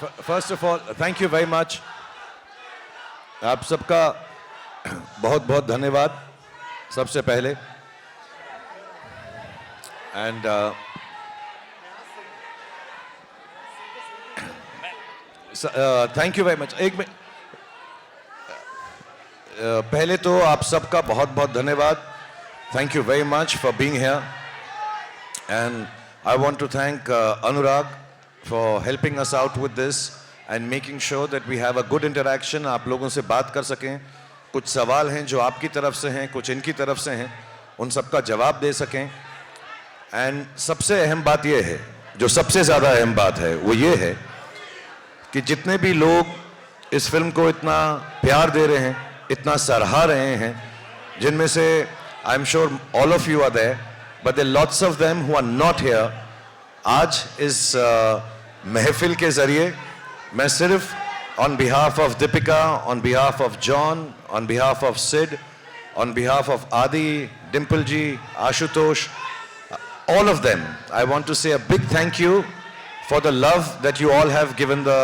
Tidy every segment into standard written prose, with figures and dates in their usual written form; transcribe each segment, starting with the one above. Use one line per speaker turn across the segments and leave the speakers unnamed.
First of all thank you very much. आप सबका बहुत बहुत धन्यवाद सबसे पहले। And thank you very much. पहले तो आप सबका बहुत बहुत धन्यवाद। Thank you very much for being here and I want to thank Anurag for helping us out with this and making sure that we have a good interaction। आप लोगों से बात कर सकें, कुछ सवाल हैं जो आपकी तरफ से हैं, कुछ इनकी तरफ से हैं, उन सबका जवाब दे सकें। एंड सबसे अहम बात यह है, जो सबसे ज़्यादा अहम बात है वो ये है कि जितने भी लोग इस फिल्म को इतना प्यार दे रहे हैं, इतना सराहा रहे हैं, जिनमें से I am sure all of you are there, but there lots of them who are not here. आज इस महफिल के जरिए मैं सिर्फ on behalf of Deepika, on behalf of John, on behalf of Sid, on behalf of Adi, Dimple ji, Ashutosh, all of them, I want to say a big thank you for the love that you all have given the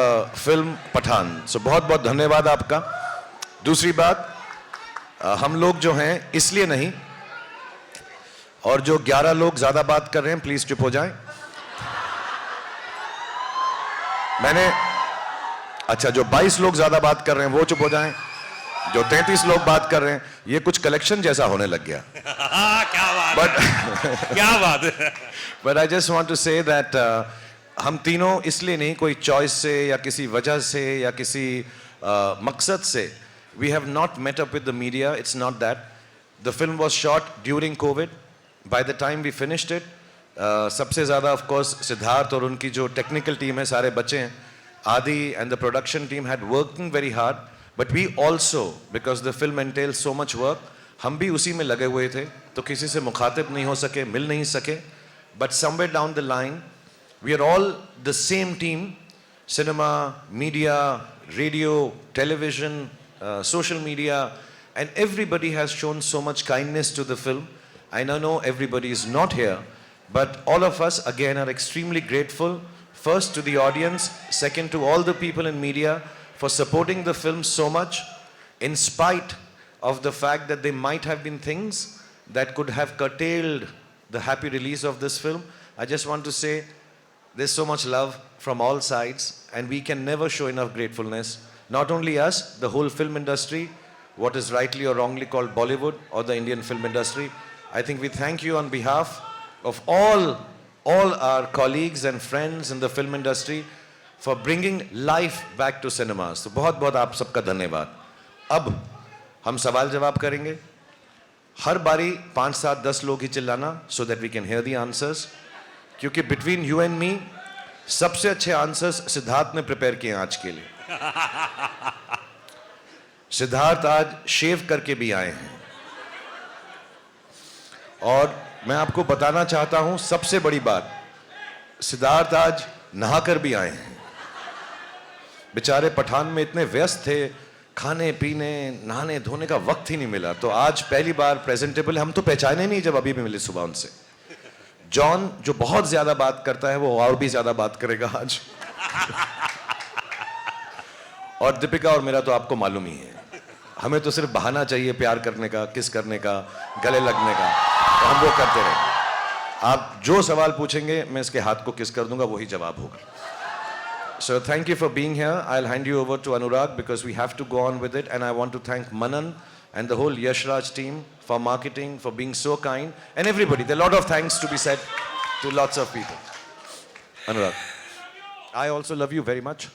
film Pathaan. So बहुत बहुत धन्यवाद आपका। दूसरी बात, हम लोग जो हैं इसलिए नहीं, और जो 11 लोग ज्यादा बात कर रहे हैं प्लीज चुप हो जाएं। अच्छा, जो 22 लोग ज्यादा बात कर रहे हैं वो चुप हो जाएं। जो 33 लोग बात कर रहे हैं, ये कुछ कलेक्शन जैसा होने लग गया।
क्या बात क्या बात है।
But I just want to say that हम तीनों इसलिए नहीं, कोई चॉइस से या किसी वजह से या किसी मकसद से, we have not met up with the media. It's not that. The film was shot during Covid. By the time we finished it, सबसे ज़्यादा ऑफ कोर्स सिद्धार्थ और उनकी जो टेक्निकल टीम है सारे बच्चे हैं, Adi and the production team had working very hard, but we also, because the film entail so much work, हम भी उसी में लगे हुए थे, तो किसी से मुखातिब नहीं हो सके, मिल नहीं सके। But somewhere down the line we are all the same team, cinema, media, radio, television, social media, and everybody has shown so much kindness to the film. I know everybody is not here, but all of us again are extremely grateful, first to the audience, second to all the people in media for supporting the film so much, in spite of the fact that there might have been things that could have curtailed the happy release of this film. I just want to say there's so much love from all sides and we can never show enough gratefulness. Not only us, the whole film industry, what is rightly or wrongly called Bollywood or the Indian film industry. I think we thank you on behalf of all our colleagues and friends in the film industry for bringing life back to cinemas. तो बहुत बहुत आप सबका धन्यवाद। अब हम सवाल जवाब करेंगे। हर बारी 5, 7, 10 लोग ही चिल्लाना, so that we can hear the answers, क्योंकि between you and me सबसे अच्छे आंसर्स सिद्धार्थ ने प्रिपेयर किए आज के लिए। सिद्धार्थ आज शेव करके भी आए हैं और मैं आपको बताना चाहता हूं सबसे बड़ी बात, सिद्धार्थ आज नहाकर भी आए हैं। बेचारे पठान में इतने व्यस्त थे, खाने पीने नहाने धोने का वक्त ही नहीं मिला, तो आज पहली बार प्रेजेंटेबल। हम तो पहचाने नहीं जब अभी भी मिले सुबह उनसे। जॉन जो बहुत ज्यादा बात करता है वो और भी ज्यादा बात करेगा आज। और दीपिका और मेरा तो आपको मालूम ही है, हमें तो सिर्फ बहाना चाहिए प्यार करने का, किस करने का, गले लगने का, तो हम वो करते रहेंगे। आप जो सवाल पूछेंगे मैं इसके हाथ को किस कर दूंगा, वही जवाब होगा। So thank you for being here. I'll hand you over to Anurag because we have to go on with it, and I want to thank Manan and the whole Yash Raj team for marketing, for being so kind, and everybody. There are a lot of thanks to be said to lots of people. Anurag, I also love you very much.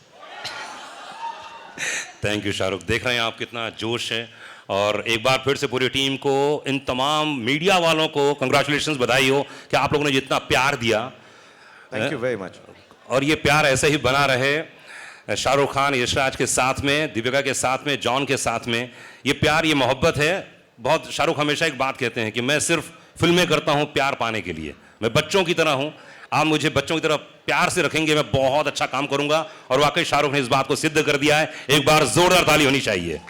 Thank you Shahrukh. देख रहे हैं आप कितना जोश है, और एक बार फिर से पूरी टीम को, इन तमाम मीडिया वालों को कंग्रेचुलेशंस, बधाई हो कि आप लोगों ने जितना प्यार दिया।
Thank you very much.
और ये प्यार ऐसे ही बना रहे शाहरुख खान, यशराज के साथ में, दीपिका के साथ में, जॉन के साथ में। ये प्यार, ये मोहब्बत है बहुत। शाहरुख हमेशा एक बात कहते हैं कि मैं सिर्फ फिल्में करता हूँ प्यार पाने के लिए, मैं बच्चों की तरह हूँ, आप मुझे बच्चों की तरह प्यार से रखेंगे, मैं बहुत अच्छा काम करूंगा। और वाकई शाहरुख ने इस बात को सिद्ध कर दिया है। एक बार जोरदार ताली होनी चाहिए।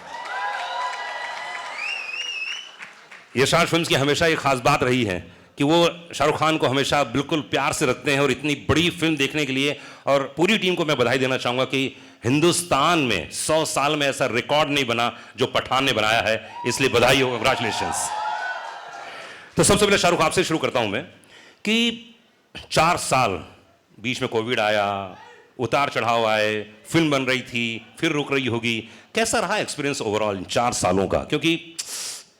यशराज फिल्म्स की हमेशा एक खास बात रही है कि वो शाहरुख खान को हमेशा बिल्कुल प्यार से रखते हैं और इतनी बड़ी फिल्म देखने के लिए, और पूरी टीम को मैं बधाई देना चाहूँगा कि हिंदुस्तान में 100 साल में ऐसा रिकॉर्ड नहीं बना जो पठान ने बनाया है, इसलिए बधाई हो, कंग्रेचुलेशंस। तो सबसे पहले शाहरुख आपसे शुरू करता हूं मैं कि 4 साल बीच में कोविड आया, उतार चढ़ाव आए, फिल्म बन रही थी, फिर रुक रही होगी, कैसा रहा एक्सपीरियंस ओवरऑल इन 4 सालों का? क्योंकि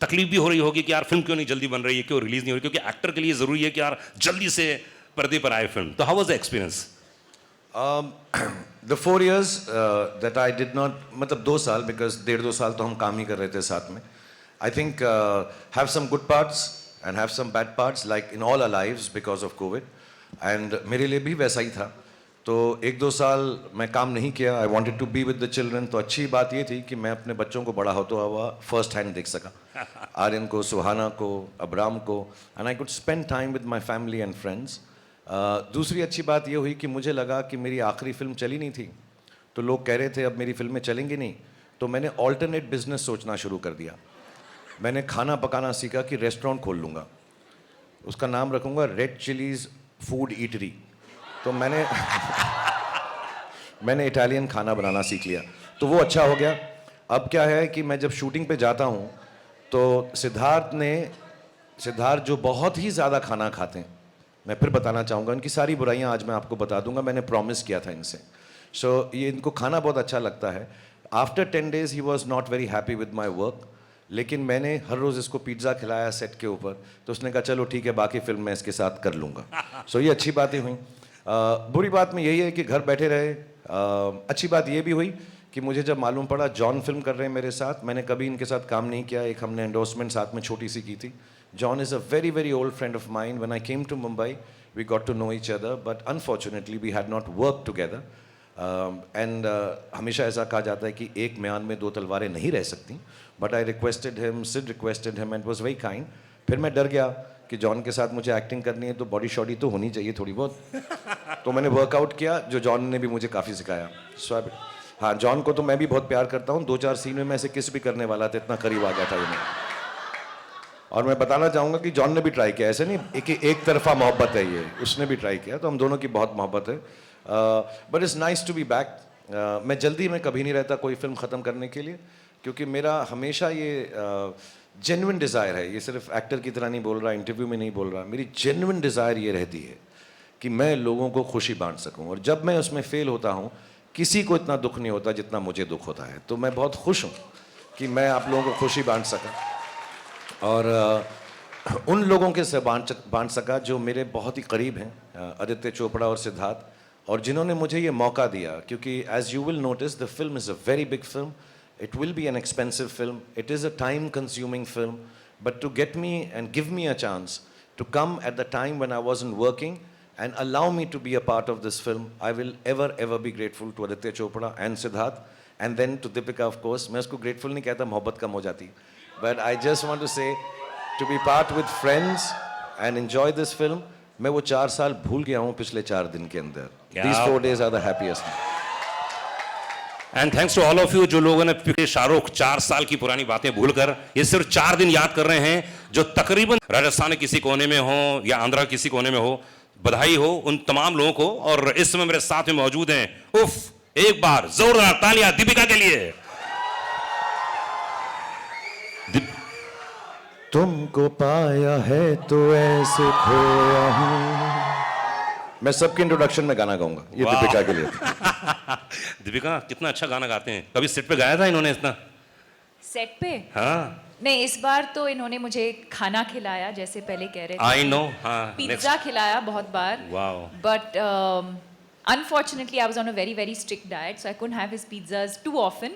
तकलीफ भी हो रही होगी कि यार फिल्म क्यों नहीं जल्दी बन रही है, क्यों रिलीज नहीं हो रही, क्योंकि एक्टर के लिए जरूरी है कि यार जल्दी से पर्दे पर आए फिल्म। तो how was the experience?
The 4 years that I did not, मतलब 2 साल, because 1.5-2 साल तो हम काम ही कर रहे थे साथ में. I think have some good parts and have some bad parts, like in all our lives because of COVID. And मेरे लिए भी वैसा ही था. तो 1-2 साल मैं काम नहीं किया. I wanted to be with the children. तो अच्छी बात ये थी कि मैं अपने बच्चों को बड़ा होता हुआ फर्स्ट हैंड देख सका. आर्यन को, सुहाना को, अब्राम को, and I could spend time with my family and friends. दूसरी अच्छी बात ये हुई कि मुझे लगा कि मेरी आखिरी फिल्म चली नहीं थी, तो लोग कह रहे थे अब मेरी फिल्में चलेंगी नहीं, तो मैंने ऑल्टरनेट बिजनेस सोचना शुरू कर दिया. मैंने खाना पकाना सीखा कि रेस्टोरेंट खोल लूँगा, उसका नाम रखूँगा रेड चिलीज़ फूड ईटरी. तो मैंने इटालियन खाना बनाना सीख लिया, तो वो अच्छा हो गया. अब क्या है कि मैं जब शूटिंग पे जाता हूँ तो सिद्धार्थ जो बहुत ही ज़्यादा खाना खाते हैं, मैं फिर बताना चाहूँगा, इनकी सारी बुराइयाँ आज मैं आपको बता दूंगा, मैंने प्रॉमिस किया था इनसे. सो ये इनको खाना बहुत अच्छा लगता है. After 10 days he was not very happy with my work, लेकिन मैंने हर रोज़ इसको पिज़्ज़ा खिलाया सेट के ऊपर, तो उसने कहा चलो ठीक है, बाकी फिल्म मैं इसके साथ कर लूँगा. सो ये अच्छी बातें हुई. बुरी बात में यही है कि घर बैठे रहे. अच्छी बात ये भी हुई कि मुझे जब मालूम पड़ा जॉन फिल्म कर रहे हैं मेरे साथ, मैंने कभी इनके साथ काम नहीं किया. एक हमने एंडोर्समेंट साथ में छोटी सी की थी. John is a very, very old friend of mine. When I came to Mumbai, we got to know each other, but unfortunately we had not worked together. And हमेशा ऐसा कहा जाता है कि एक म्यान में 2 तलवारें नहीं रह सकती. But I requested him, Sid requested him, and was very kind. फिर मैं डर गया कि जॉन के साथ मुझे एक्टिंग करनी है तो बॉडी शॉडी तो होनी चाहिए थोड़ी बहुत. तो मैंने वर्कआउट किया, जो जॉन ने भी मुझे काफ़ी सिखाया. So हाँ, जॉन को तो मैं भी बहुत प्यार करता हूँ. 2-4 सीन में मैं ऐसे किस भी करने वाला था, इतना करीब आ गया था ये. और मैं बताना चाहूँगा कि जॉन ने भी ट्राई किया, ऐसे नहीं एक तरफा मोहब्बत है ये, उसने भी ट्राई किया, तो हम दोनों की बहुत मोहब्बत है. But it's nice to be back. मैं जल्दी में कभी नहीं रहता कोई फिल्म ख़त्म करने के लिए, क्योंकि मेरा हमेशा ये जेन्युइन डिज़ायर है. ये सिर्फ एक्टर की तरह नहीं बोल रहा, इंटरव्यू में नहीं बोल रहा, मेरी जेन्युइन डिज़ायर ये रहती है कि मैं लोगों को खुशी बांट सकूँ. और जब मैं उसमें फ़ेल होता हूँ, किसी को इतना दुख नहीं होता जितना मुझे दुख होता है. तो मैं बहुत खुश हूँ कि मैं आप लोगों को खुशी बांट सका, और उन लोगों के से बांट सका जो मेरे बहुत ही करीब हैं, आदित्य चोपड़ा और सिद्धार्थ, और जिन्होंने मुझे ये मौका दिया. क्योंकि as you will notice the film is a very big film. It will be an expensive film. It is a time consuming film. But to get me and give me a chance to come at the time when I wasn't working and allow me to be a part of this film, I will ever be grateful to Aditya Chopra and Siddharth, and then to Deepika, of course. मैं उसको grateful नहीं कहता, मोहब्बत कम हो जाती. But I just want to say, to be part with friends and enjoy this film, मैं वो 4 साल भूल गया हूँ पिछले 4 दिन के अंदर. These 4 days are the happiest.
And thanks to all of you जो लोगों ने पिछले शाहरुख 4 साल की पुरानी बातें भूलकर ये सिर्फ 4 दिन याद कर रहे हैं, जो तकरीबन राजस्थान के किसी कोने में हो या आंध्रा किसी कोने में हो. बधाई हो उन तमाम लोगों को. और इस समय मेरे साथ में मौजूद हैं, उफ, एक बार जोरदार तालियां दीपिका के लिए.
तुमको पाया है तो ऐसे खोया हूं. मैं सबके इंट्रोडक्शन में गाना गाऊंगा, ये दीपिका के लिए.
दीपिका कितना अच्छा गाना गाते हैं. कभी सेट पे गाया था इन्होंने इतना?
सेट पे?
हाँ.
नहीं, इस बार तो इन्होंने मुझे खाना खिलाया, जैसे पहले कह रहे थे.
I know. हाँ.
पिज्जा खिलाया बहुत बार.
Wow.
But unfortunately I was on a very very strict diet, so I couldn't have his pizzas too often.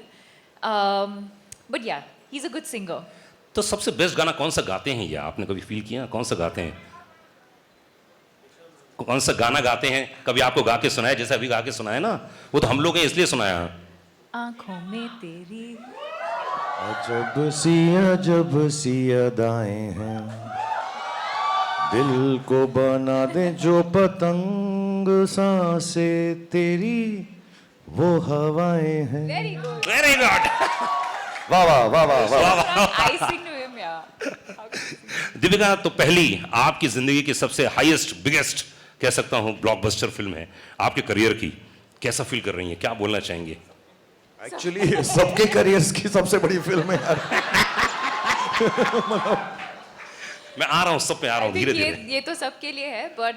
But yeah, he's a good singer.
तो सबसे बेस्ट गाना कौन सा गाते हैं ये, आपने कभी फील किया कौन सा गाते हैं? कौन सा गाना गाते हैं? कभी आपको गा के सुनाया, जैसे अभी गा के सुनाया ना, वो तो हम लोग ने इसलिए सुनाया.
आंखों में तेरी
अजब सी अदाएं हैं, दिल को बना दे जो पतंग, सांसें तेरी वो हवाएं हैं.
Very good.
Very good.
वाह वाह वाह वाह वाह.
I sing to him, yeah.
Deepika, तो पहली आपकी जिंदगी की सबसे हाईएस्ट बिगेस्ट कह सकता हूं ब्लॉकबस्टर फिल्म है आपके करियर की, कैसा फील कर रही हैं, क्या बोलना चाहेंगे?
एक्चुअली सबके करियर्स की सबसे बड़ी फिल्म है यार।
मैं आ रहा हूं, सब पे आ रहा हूं धीरे धीरे।
ये तो सबके लिए है, but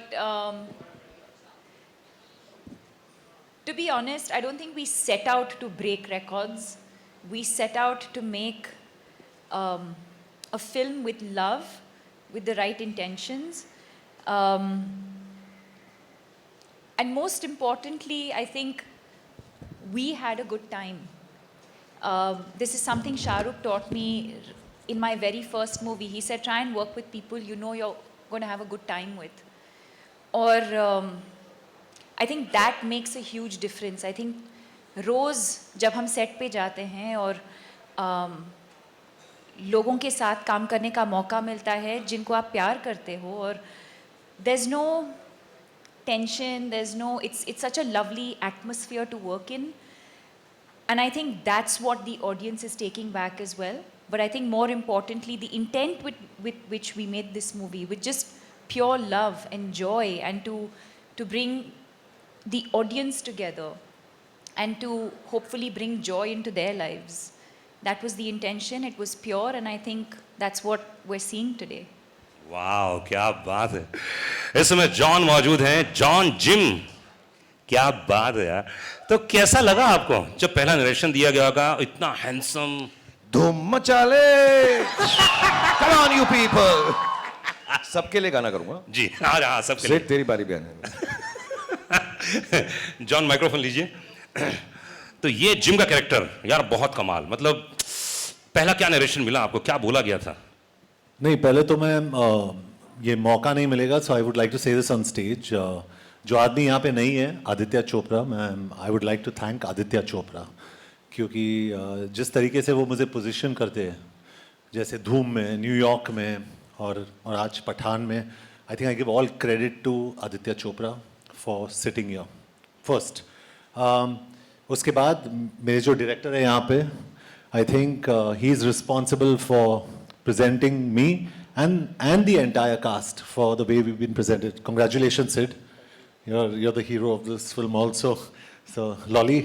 to be honest, I don't think we set out to break records. We set out to make a film with love, with the right intentions. And most importantly, I think we had a good time. This is something Shah Rukh taught me in my very first movie. He said, try and work with people you know you're going to have a good time with. Or I think that makes a huge difference. I think रोज़ जब हम set पे जाते हैं और लोगों के साथ काम करने का मौका मिलता है जिनको आप प्यार करते हो, और there's no tension, there's no, it's such a lovely atmosphere to work in, and I think that's what the audience is taking back as well. But I think more importantly, the intent with which we made this movie, with just pure love and joy, and to bring the audience together and to hopefully bring joy into their lives. That was the intention. It was pure, and I think that's what we're seeing today.
वाह, क्या बात है। इस समय John मौजूद हैं, John gym, क्या बात है यार। तो कैसा लगा आपको जब पहला नरेशन दिया गया होगा, इतना हैंडसम?
धूम मचा ले, come on you people। सबके लिए गाना करूंगा
जी हाँ हाँ, सबके लिए।
तेरी बारी भी आने।
जॉन माइक्रोफोन लीजिए। तो ये जिम का कैरेक्टर यार बहुत कमाल, मतलब पहला क्या नरेशन मिला आपको, क्या बोला गया था?
नहीं, पहले तो मैं ये मौका नहीं मिलेगा, so I would like to say this on stage. जो आदमी यहाँ पे नहीं है, आदित्य चोपड़ा, मैं I would like to thank Aditya Chopra, क्योंकि जिस तरीके से वो मुझे पोजीशन करते हैं, जैसे धूम में, न्यूयॉर्क में और आज पठान में, I think I give all credit to Aditya Chopra for sitting here first. उसके बाद मेरे जो डायरेक्टर है यहाँ पे, I think he is responsible for presenting me and the entire cast for the way we've been presented. Congratulations, Sid. You're the hero of this film also. So Lolly,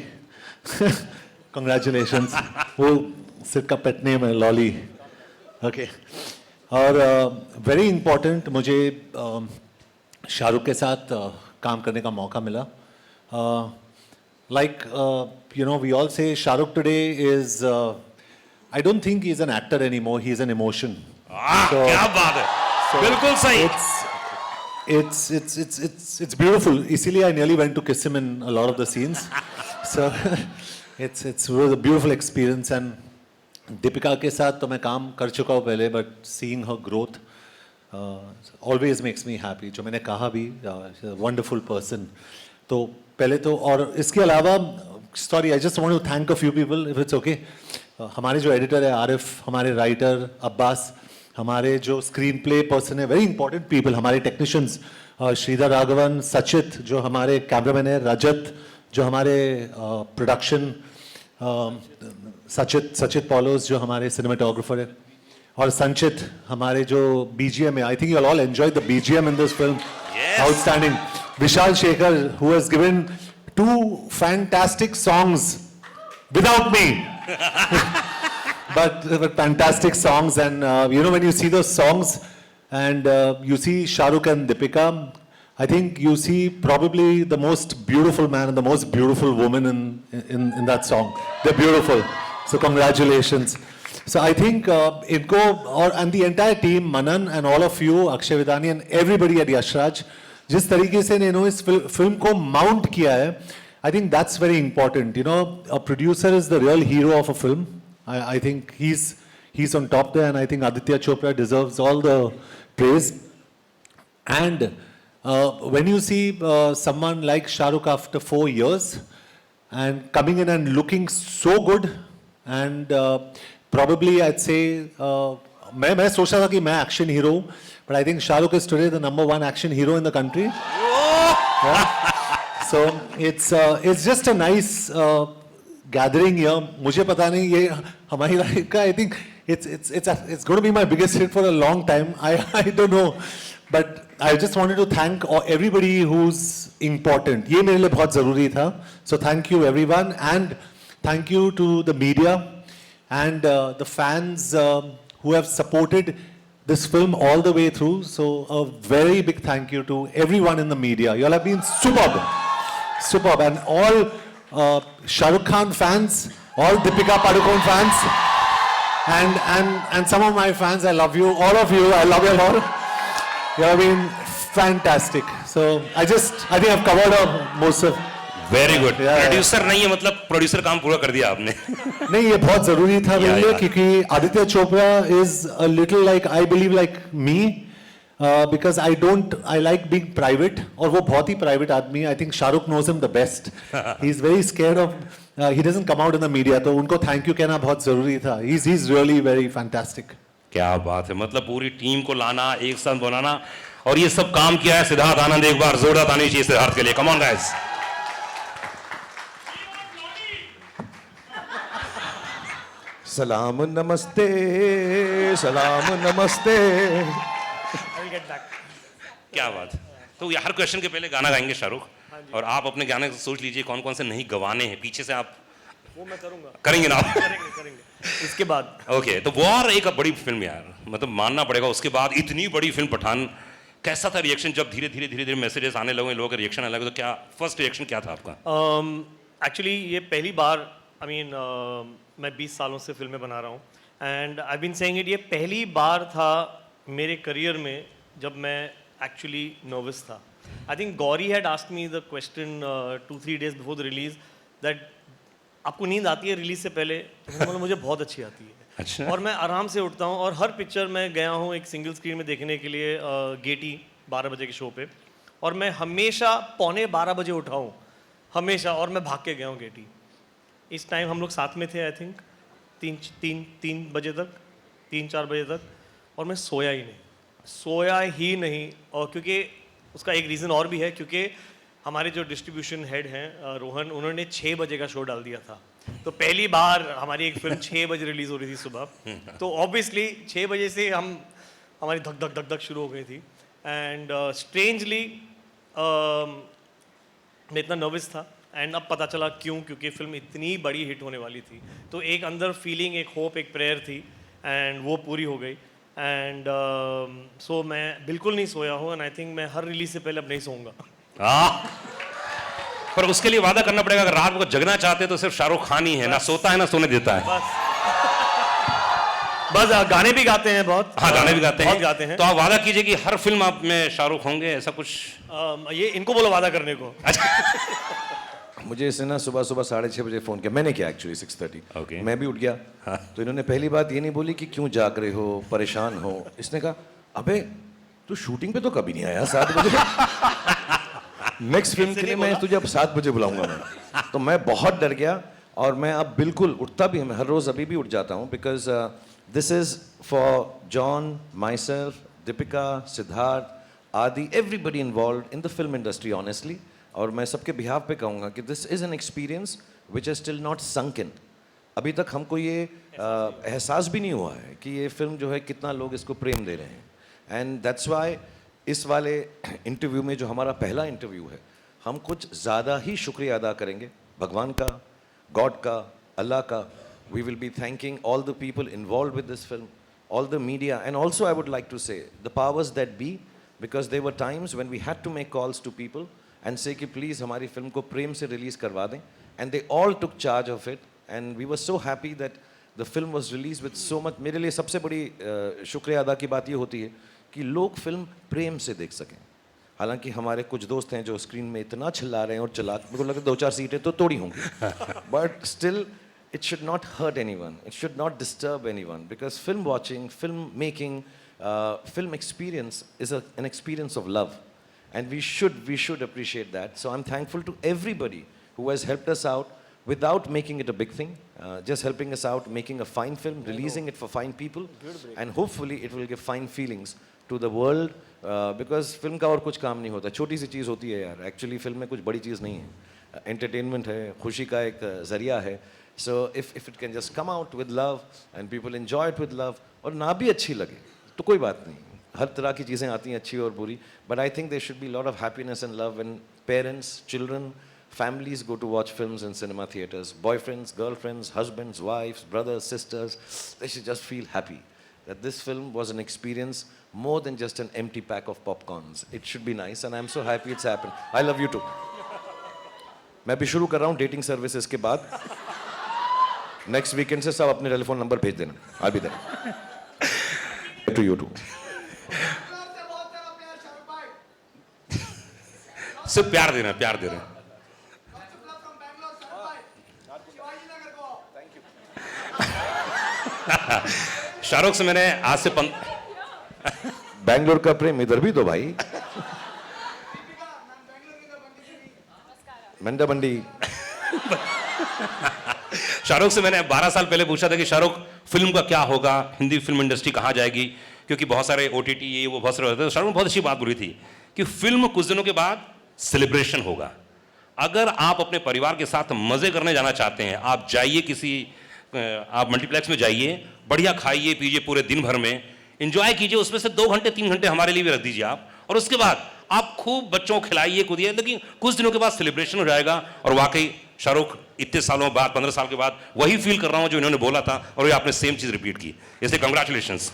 congratulations. वो Sid का pet name है Lolly. Okay. और very important, मुझे शाहरुख के साथ काम करने का मौका मिला. Like you know, we all say Shahrukh today is. I don't think he's an actor anymore. He's an emotion.
क्या बात है, बिल्कुल सही।
It's beautiful. इसीलिए I nearly went to kiss him in a lot of the scenes. So it was a beautiful experience. And Deepika के साथ तो मैं काम कर चुका हूँ पहले, but seeing her growth always makes me happy. जो मैंने कहा भी, she's a wonderful person. तो पहले तो, और इसके अलावा, sorry, I just want to thank a few people, if it's okay. हमारे जो एडिटर है आरिफ, हमारे राइटर अब्बास, हमारे जो स्क्रीन प्ले पर्सन है, वेरी इंपॉर्टेंट पीपल, हमारे टेक्नीशियंस श्रीधर राघवन, सचित जो हमारे कैमरामैन है, रजत जो हमारे प्रोडक्शन, सचित पॉलोस जो हमारे सिनेमाटोग्राफर है, और संचित हमारे जो बीजीएम है। I think you all enjoy the BGM in this film, outstanding. Vishal Shekhar, who has given 2 fantastic songs without me. but fantastic songs, and you know, when you see those songs and you see Shah Rukh and Deepika, I think you see probably the most beautiful man and the most beautiful woman in that song. They're beautiful, so congratulations. So I think Idko and the entire team, Manan and all of you, Akshay Vidani and everybody at Yashraj, जिस तरीके से इन्होंने इस film को mount किया है, I think that's very important. You know, a producer is the real hero of a film. I think he's on top there, and I think Aditya Chopra deserves all the praise. And when you see someone like Shah Rukh after 4 years and coming in and looking so good, and probably I'd say मैं सोच रहा था कि मैं action hero, but I think Shah Rukh is today the #1 action hero in the country. Yeah? So it's just a nice gathering here. मुझे पता नहीं ये हमारी लाइफ का, I think it's going to be my biggest hit for a long time. I don't know, but I just wanted to thank everybody who's important. ये मेरे लिए बहुत ज़रूरी था. So thank you everyone, and thank you to the media and the fans who have supported this film all the way through. So a very big thank you to everyone in the media. You all have been superb, superb, and all Shah Rukh Khan fans, all Deepika Padukone fans, and some of my fans. I love you, all of you. I love you all. You have been fantastic. So I think I've covered most of.
Very good.
Yeah, yeah.
Producer नहीं है मतलब producer काम पूरा कर दिया आपने.
नहीं, ये बहुत जरूरी था मेरे लिए,
yeah.
क्योंकि Aditya Chopra is a little like, I believe, like me, because I like being private, और वो बहुत ही private आदमी है. I think Shahrukh knows him the best. He's very scared of, he doesn't come out in the media, तो उनको thank you कहना बहुत जरूरी था. He's really very fantastic.
क्या बात है, मतलब पूरी टीम को लाना, एक साथ बनाना, और ये सब काम किया है सिद्धार्थ आनंद. एक बार जोरदार ताली चाहिए सिद्धार्थ के लिए. Come on guys.
सलाम नमस्ते, सलाम नमस्ते.
क्या बात है. तो हर क्वेश्चन के पहले गाना गाएंगे शाहरुख, और आप अपने गाने को सोच लीजिए कौन कौन से नहीं गवाने हैं. पीछे से आप
वो मैं करूंगा.
करेंगे ना.
करेंगे इसके बाद.
ओके, तो वॉर एक बड़ी फिल्म यार, मतलब मानना पड़ेगा. उसके बाद इतनी बड़ी फिल्म पठान, कैसा था रिएक्शन जब धीरे धीरे मैसेजेस आने लगे, लोगों के रिएक्शन आने लगे, तो क्या फर्स्ट रिएक्शन क्या था आपका?
एक्चुअली ये पहली बार, मैं 20 सालों से फिल्में बना रहा हूँ, and I been saying it, ये पहली बार था मेरे करियर में जब मैं एक्चुअली नर्वस था. I think Gauri had asked me the question 2-3 days before the release that आपको नींद आती है रिलीज से पहले? तो मैंने बोला मुझे बहुत अच्छी आती है.
अच्छा.
और मैं आराम से उठता हूँ, और हर पिक्चर मैं गया हूँ एक सिंगल स्क्रीन में देखने के लिए, गेटी 12 बजे के शो पे, और मैं हमेशा 11:15 बजे उठा हूँ, हमेशा, और मैं भाग के गया हूँ गेटी. इस टाइम हम लोग साथ में थे, आई थिंक 3 बजे तक, 3-4 बजे तक, और मैं सोया ही नहीं. और क्योंकि उसका एक रीज़न और भी है, क्योंकि हमारे जो डिस्ट्रीब्यूशन हेड हैं रोहन, उन्होंने 6 बजे का शो डाल दिया था. तो पहली बार हमारी एक फिल्म 6 बजे रिलीज़ हो रही थी सुबह. तो ऑब्वियसली 6 बजे से हमारी धक धक शुरू हो गई थी. एंड स्ट्रेंजली मैं इतना नर्वस था, एंड अब पता चला क्यों, क्योंकि फिल्म इतनी बड़ी हिट होने वाली थी. तो एक अंदर फीलिंग, एक होप, एक प्रेयर थी, एंड वो पूरी हो गई. एंड सो मैं बिल्कुल नहीं सोया हूँ, एंड आई थिंक मैं हर रिलीज से पहले अब नहीं सोऊंगा.
पर उसके लिए वादा करना पड़ेगा, अगर रात को जगना चाहते तो सिर्फ शाहरुख खान ही है, ना सोता है ना सोने देता है.
बस गाने भी गाते हैं बहुत.
हाँ, गाने भी गाते
बहुत
हैं.
गाते हैं.
तो आप वादा कीजिए कि हर फिल्म आप में शाहरुख होंगे, ऐसा कुछ.
ये इनको बोलो वादा करने को.
मुझे इसने ना सुबह 6:30 बजे फ़ोन किया. मैंने किया एक्चुअली 6:30.
Okay.
मैं भी उठ गया. तो इन्होंने पहली बात ये नहीं बोली कि क्यों जाग रहे हो, परेशान हो. इसने कहा अबे तू शूटिंग पे तो कभी नहीं आया 7 बजे. नेक्स्ट फिल्म के लिए मैं तुझे अब 7 बजे बुलाऊंगा मैं. तो मैं बहुत डर गया, और मैं अब बिल्कुल उठता भी हूँ, हर रोज़ अभी भी उठ जाता हूँ, because this is for John, myself, Deepika, Siddharth, आदि, everybody involve in the film industry honestly. और मैं सबके बिहाफ पे कहूँगा कि this is an experience which is still not sunk in. अभी तक हमको ये एहसास भी नहीं हुआ है कि ये फिल्म जो है कितना लोग इसको प्रेम दे रहे हैं. एंड दैट्स वाई इस वाले इंटरव्यू में, जो हमारा पहला इंटरव्यू है, हम कुछ ज़्यादा ही शुक्रिया अदा करेंगे भगवान का, गॉड का, अल्लाह का. We will be thanking all the people involve with this film, all the media, and also I would like to say the powers that be, because there were times when we had to make calls to people and say कि please हमारी film को प्रेम से release करवा दें, and they all took charge of it, and we were so happy that the film was released with so much. मेरे लिए सबसे बड़ी शुक्रिया अदा की बात ये होती है कि लोग फिल्म प्रेम से देख सकें. हालांकि हमारे कुछ दोस्त हैं जो स्क्रीन में इतना चिल्ला रहे हैं और चला, मेरे को लगता है 2-4 सीटें तो तोड़ी होंगी, but still it should not hurt anyone, it should not disturb anyone, because film watching, film making, film experience is an experience of love, and we should appreciate that. So I'm thankful to everybody who has helped us out without making it a big thing, just helping us out, making a fine film, releasing it for fine people, and hopefully it will give fine feelings to the world, because film का और कुछ काम नहीं होता, छोटी सी चीज़ होती है यार, actually film में कुछ बड़ी चीज़ नहीं है. एंटरटेनमेंट है, खुशी का एक ज़रिया है. So if it can just come out with love and people enjoy it with love, और ना भी अच्छी लगे तो कोई बात नहीं, हर तरह की चीज़ें आती हैं अच्छी और बुरी. But I think there should be lot of happiness and love when parents, children, families go to watch films in cinema theaters. Boyfriends, girlfriends, husbands, wives, brothers, sisters, they should just feel happy that this film was an experience more than just an empty pack of popcorns. It should be nice and I'm so happy it's happened. I love you too. मैं भी शुरू कर रहा हूँ dating services के बाद. Next weekend से सब अपने टेलीफोन नंबर भेज देना. I'll be there. To you too.
सिर्फ प्यार दे रहे हैं, प्यार दे रहे हैं. शाहरुख से मैंने आज से
बैंगलोर का प्रेम इधर भी दो भाई. मंडा बंडी.
शाहरुख से मैंने 12 साल पहले पूछा था कि शाहरुख फिल्म का क्या होगा, हिंदी फिल्म इंडस्ट्री कहाँ जाएगी, क्योंकि बहुत सारे OTT ये वो बहुत सारे होते थे. शाहरुख ने बहुत अच्छी बात बोली थी कि फिल्म कुछ दिनों के बाद सेलिब्रेशन होगा. अगर आप अपने परिवार के साथ मजे करने जाना चाहते हैं, आप जाइए आप मल्टीप्लेक्स में जाइए, बढ़िया खाइए पीजिए पूरे दिन भर में, एंजॉय कीजिए, उसमें से 2 घंटे 3 घंटे हमारे लिए भी रख दीजिए आप, और उसके बाद आप खूब बच्चों को खिलाइए कूदिए. लेकिन कुछ दिनों के बाद सेलिब्रेशन हो जाएगा. और वाकई शाहरुख इतने सालों बाद, 15 साल के बाद वही फील कर रहा हूं जो इन्होंने बोला था, और ये आपने सेम चीज रिपीट की. इसलिए कंग्रेचुलेशंस.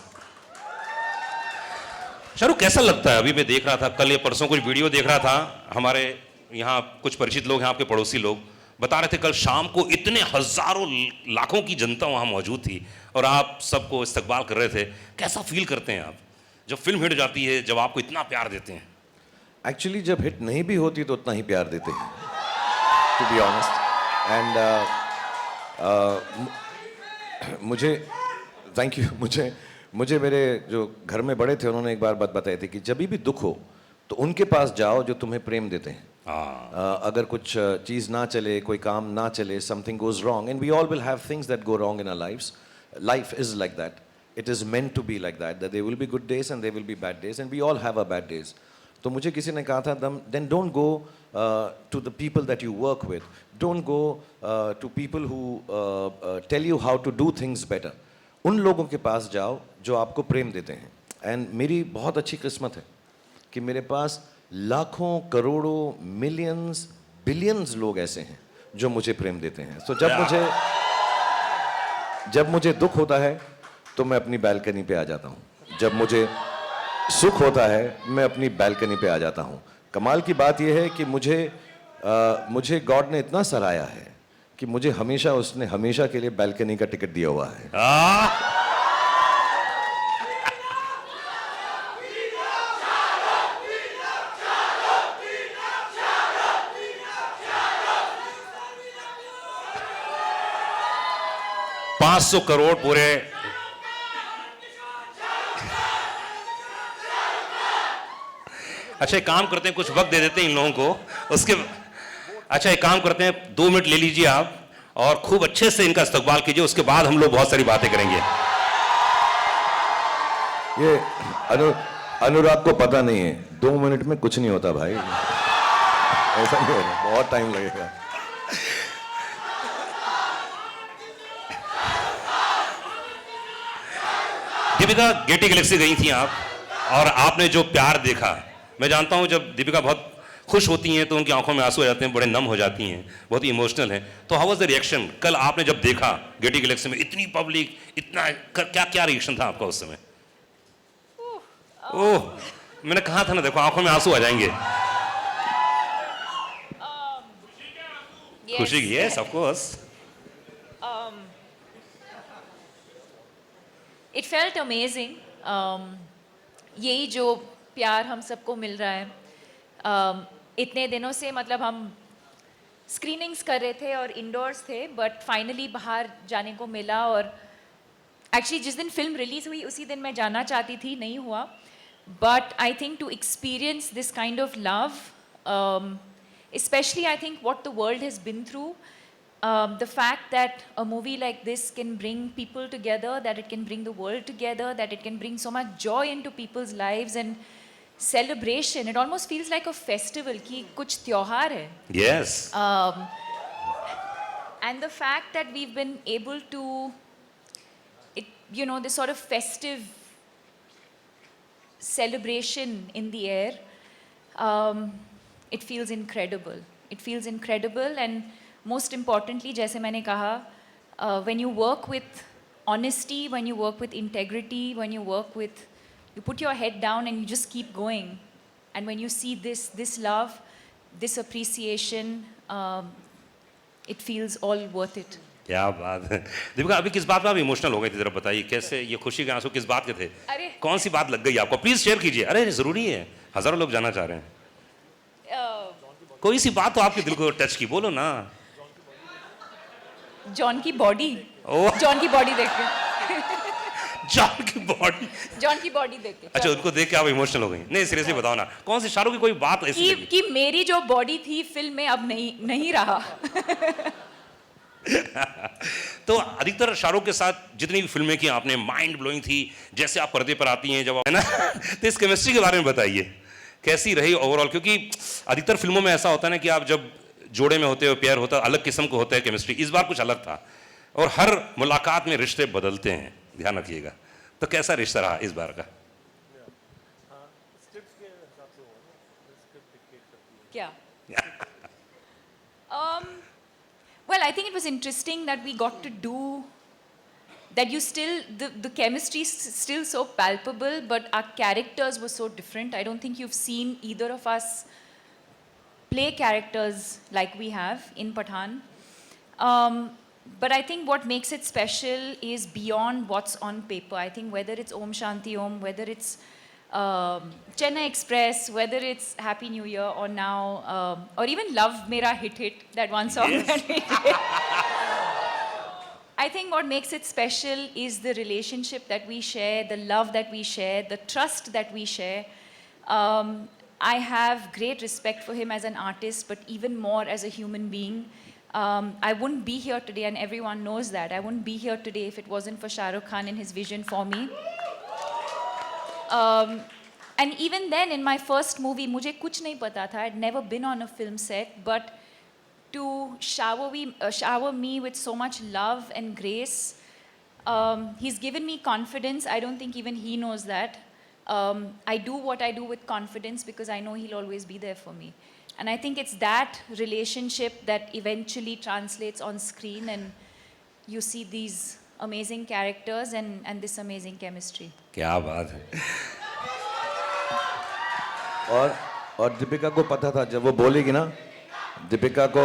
शाहरुख कैसा लगता है? अभी मैं देख रहा था, कल या परसों कुछ वीडियो देख रहा था, हमारे यहाँ कुछ परिचित लोग हैं, आपके पड़ोसी लोग बता रहे थे कल शाम को इतने हजारों लाखों की जनता वहाँ मौजूद थी और आप सबको इस्तकबाल कर रहे थे. कैसा फील करते हैं आप जब फिल्म हिट जाती है, जब आपको इतना प्यार देते हैं?
एक्चुअली जब हिट नहीं भी होती तो उतना ही प्यार देते हैं, टू बी ऑनेस्ट. एंड मुझे थैंक यू. मुझे मेरे जो घर में बड़े थे उन्होंने एक बार बात बताई थी कि जब भी दुख हो तो उनके पास जाओ जो तुम्हें प्रेम देते हैं. अगर कुछ चीज़ ना चले, कोई काम ना चले, something goes wrong, and we all will have things that go wrong in our lifes. Life is like that. It is meant to be like that, that there will be good days and there will be bad days, and we all have a bad days. तो मुझे किसी ने कहा था, then don't go to the people that you work with, don't go to people who tell you how to do things better. उन लोगों के पास जाओ जो आपको प्रेम देते हैं. एंड मेरी बहुत अच्छी किस्मत है कि मेरे पास लाखों, करोड़ों, मिलियंस, बिलियंस लोग ऐसे हैं जो मुझे प्रेम देते हैं. तो जब मुझे दुख होता है तो मैं अपनी बैल्कनी पे आ जाता हूँ. जब मुझे सुख होता है मैं अपनी बैल्कनी पे आ जाता हूँ. कमाल की बात यह है कि मुझे गॉड ने इतना सराहा है कि मुझे उसने हमेशा के लिए बैल्कनी का टिकट दिया हुआ है.
500 करोड़ पूरे. अच्छा एक काम करते हैं, कुछ वक्त दे देते हैं इन लोगों को. उसके अच्छा एक काम करते हैं, 2 मिनट ले लीजिए आप और खूब अच्छे से इनका इस्तकबाल कीजिए. उसके बाद हम लोग बहुत सारी बातें करेंगे.
ये अनुराग को पता नहीं है, 2 मिनट में कुछ नहीं होता भाई. ऐसा नहीं होगा, बहुत टाइम लगेगा.
दीपिका, गेटी गैलेक्सी गई थी आप और आपने जो प्यार देखा, मैं जानता हूं जब दीपिका बहुत खुश होती हैं तो उनकी आंखों में आंसू आ जाते हैं, बड़े नम हो जाती हैं, बहुत ही इमोशनल हैं. तो हाउ वाज द रिएक्शन कल आपने जब देखा गेटी गैलेक्सी में, इतनी पब्लिक, इतना क्या रिएक्शन था आपका उस समय? ओह, मैंने कहा था ना, देखो आंखों में आंसू आ जाएंगे. खुशी की, yes of course.
It felt amazing. यही जो प्यार हम सबको मिल रहा है. इतने दिनों से मतलब हम स्क्रीनिंग्स कर रहे थे और इंडोर्स थे, बट फाइनली बाहर जाने को मिला. और एक्चुअली जिस दिन फिल्म रिलीज हुई उसी दिन मैं जाना चाहती थी, नहीं हुआ. But I think to experience this kind of love, especially I think what the world has been through, the fact that a movie like this can bring people together, that it can bring the world together, that it can bring so much joy into people's lives and celebration. It almost feels like a festival कि कुछ त्योहार है.
Yes.
And the fact that we've been able to, this sort of festive celebration in the air, it feels incredible. It feels incredible, and most importantly, जैसे मैंने कहा, when you work with honesty, when you work with integrity, when you put your head down and you just keep going, and when you see this love, this appreciation, it feels all worth it.
क्या बात है दीपिका, अभी किस बात पे आप emotional हो गए थे, जरा बताइए कैसे, ये खुशी के आंसू किस बात के थे?
अरे
कौन सी बात लग गई आपको, प्लीज शेयर कीजिए। अरे जरूरी है, हजारों लोग जानना चाह रहे हैं। कोई सी बात तो आपके दिल को टच की, बोलो ना।
जॉन की बॉडी,
ओह।
जॉन की बॉडी देख के,
जॉन की बॉडी,
जॉन की बॉडी देख के,
अच्छा उनको देख के आप इमोशनल हो गई? नहीं सीरियसली बताओ ना, कौन सी शाहरुख की कोई बात ऐसी लगी?
कि मेरी जो बॉडी थी फिल्म में अब नहीं रहा।
तो अधिकतर शाहरुख के साथ जितनी भी फिल्में की आपने, माइंड ब्लोइंग थी, जैसे आप पर्दे पर आती हैं जब आप, है ना? तो इस केमिस्ट्री के बारे में बताइए, कैसी रही ओवरऑल? क्योंकि अधिकतर फिल्मों में ऐसा होता है ना कि आप जब जोड़े में होते हो, पेयर होता है, अलग किस्म को होता है केमिस्ट्री। इस बार कुछ अलग था, और हर मुलाकात में रिश्ते बदलते हैं, ध्यान रखिएगा। तो कैसा रिश्ता रहा इस बार का?
क्या? Well, I think it was interesting that we got to do that. The chemistry is still so palpable, but our characters were so different. I don't think you've seen either of us play characters like we have in Pathaan. But I think what makes it special is beyond what's on paper. I think whether it's Om Shanti Om, whether it's Chennai Express, whether it's Happy New Year, or now, or even Love Mera Hit, that one song that we did. I think what makes it special is the relationship that we share, the love that we share, the trust that we share. I have great respect for him as an artist, but even more as a human being. I wouldn't be here today, and everyone knows that. I wouldn't be here today if it wasn't for Shah Rukh Khan and his vision for me. And even then, in my first movie, मुझे कुछ नहीं पता था. I'd never been on a film set, but to shower me with so much love and grace, he's given me confidence. I don't think even he knows that. I do what I do with confidence because I know he'll always be there for me. And I think it's that relationship that eventually translates on screen, and you see these amazing characters and this amazing chemistry.
क्या बात है।
और दीपिका को पता था, जब वो बोलेगी ना, दीपिका को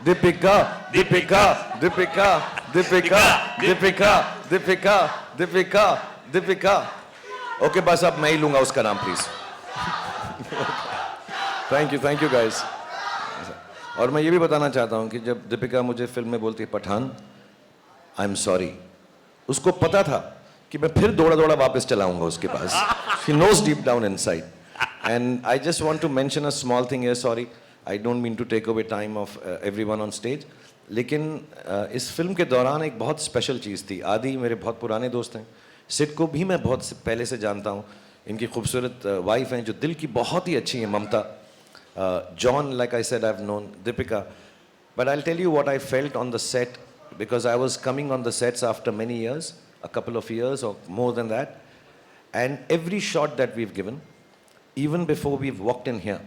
दीपिका दीपिका दीपिका दीपिका दीपिका दीपिका दीपिका दीपिका, ओके बस अब मैं ही लूंगा उसका नाम, प्लीज। Thank you guys. और मैं ये भी बताना चाहता हूँ कि जब दीपिका मुझे फिल्म में बोलती है पठान, आई एम सॉरी, उसको पता था कि मैं फिर दौड़ा वापस चलाऊंगा उसके पास। She knows deep down inside. And I just want to mention a small thing here, sorry. I don't mean to take away time of everyone on stage. लेकिन इस फिल्म के दौरान एक बहुत स्पेशल चीज़ थी। आदि मेरे बहुत पुराने दोस्त हैं, सिड को भी मैं बहुत पहले से जानता हूँ, इनकी खूबसूरत वाइफ हैं जो दिल की बहुत ही अच्छी हैं, ममता। John, like I said, I've known Deepika. But I'll tell you what I felt on the set, because I was coming on the sets after many years, a couple of years or more than that. And every shot that we've given, even before we've walked in here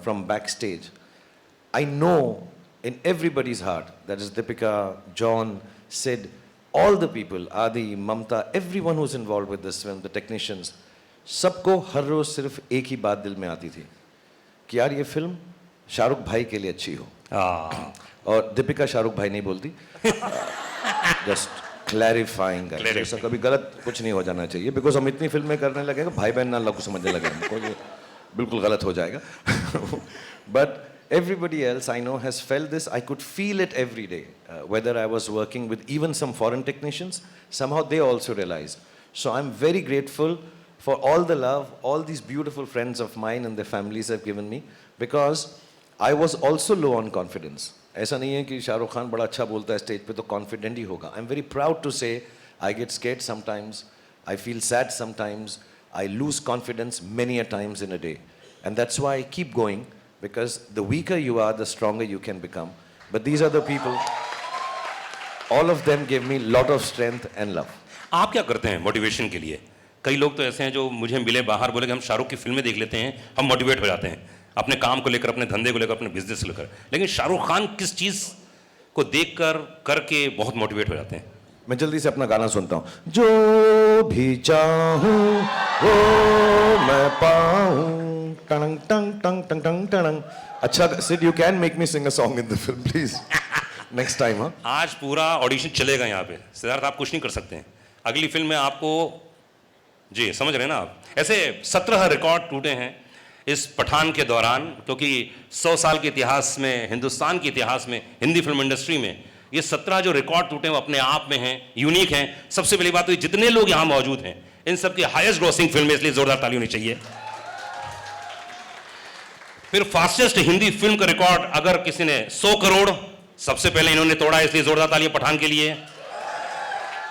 from backstage, I know in everybody's heart, that is Deepika, John, Sid, all the people, Adi, Mamta, everyone who's involved with this film, the technicians, सबको हर रोज सिर्फ एक ही बात दिल में आती थी कि यार ये फिल्म शाहरुख भाई के लिए अच्छी हो। और दीपिका शाहरुख भाई नहीं बोलती, जस्ट क्लैरिफाइंग, ऐसा कभी गलत कुछ नहीं हो जाना चाहिए, बिकॉज हम इतनी फिल्में करने लगे भाई बहन ना लोग समझने लगे हमको, बिल्कुल गलत हो जाएगा। But everybody else I know has felt this. I could feel it every day, whether I was working with even some foreign technicians, somehow they also realized. So I'm very grateful for all the love all these beautiful friends of mine and their families have given me, because I was also low on confidence. ऐसा नहीं है कि शाहरुख खान बड़ा अच्छा बोलता है stage पे तो कॉन्फिडेंट ही होगा। I am very proud to say I get scared sometimes. I feel sad sometimes. I lose confidence many a times in a day. And that's why I keep going, because the weaker you are, the stronger you can become. But these are the people, all of them give me a lot of strength and love.
आप क्या करते हैं motivation के लिए? कई लोग तो ऐसे हैं जो मुझे मिले बाहर, बोले कि हम शाहरुख की फिल्में देख लेते हैं, हम मोटिवेट हो जाते हैं अपने काम को लेकर, अपने धंधे को लेकर, अपने बिजनेस को लेकर। लेकिन शाहरुख खान किस चीज़ को देखकर करके बहुत मोटिवेट हो जाते हैं?
मैं जल्दी से अपना गाना सुनता हूँ। जो भी चाहूँ वो मैं पाऊँ, टंग टंग टंग टंग टंग टंग। अच्छा Sid, you can make me sing a song in the film please next time. हाँ,
आज पूरा ऑडिशन चलेगा यहाँ पे। सिद्धार्थ, आप कुछ नहीं कर सकते हैं। अगली फिल्म में आपको, जी समझ रहे हैं ना आप, ऐसे 17 रिकॉर्ड टूटे हैं इस पठान के दौरान, क्योंकि 100 साल के इतिहास में, हिंदुस्तान के इतिहास में, हिंदी फिल्म इंडस्ट्री में ये 17 जो रिकॉर्ड टूटे हैं वो अपने आप में हैं, यूनिक हैं। सबसे पहली बात तो ये जितने लोग यहाँ मौजूद हैं इन सब की हाईएस्ट ग्रॉसिंग फिल्म है, इसलिए जोरदार ताली होनी चाहिए। फिर फास्टेस्ट हिंदी फिल्म का रिकॉर्ड अगर किसी ने 100 करोड़, सबसे पहले इन्होंने तोड़ा, इसलिए जोरदार ताली पठान के लिए।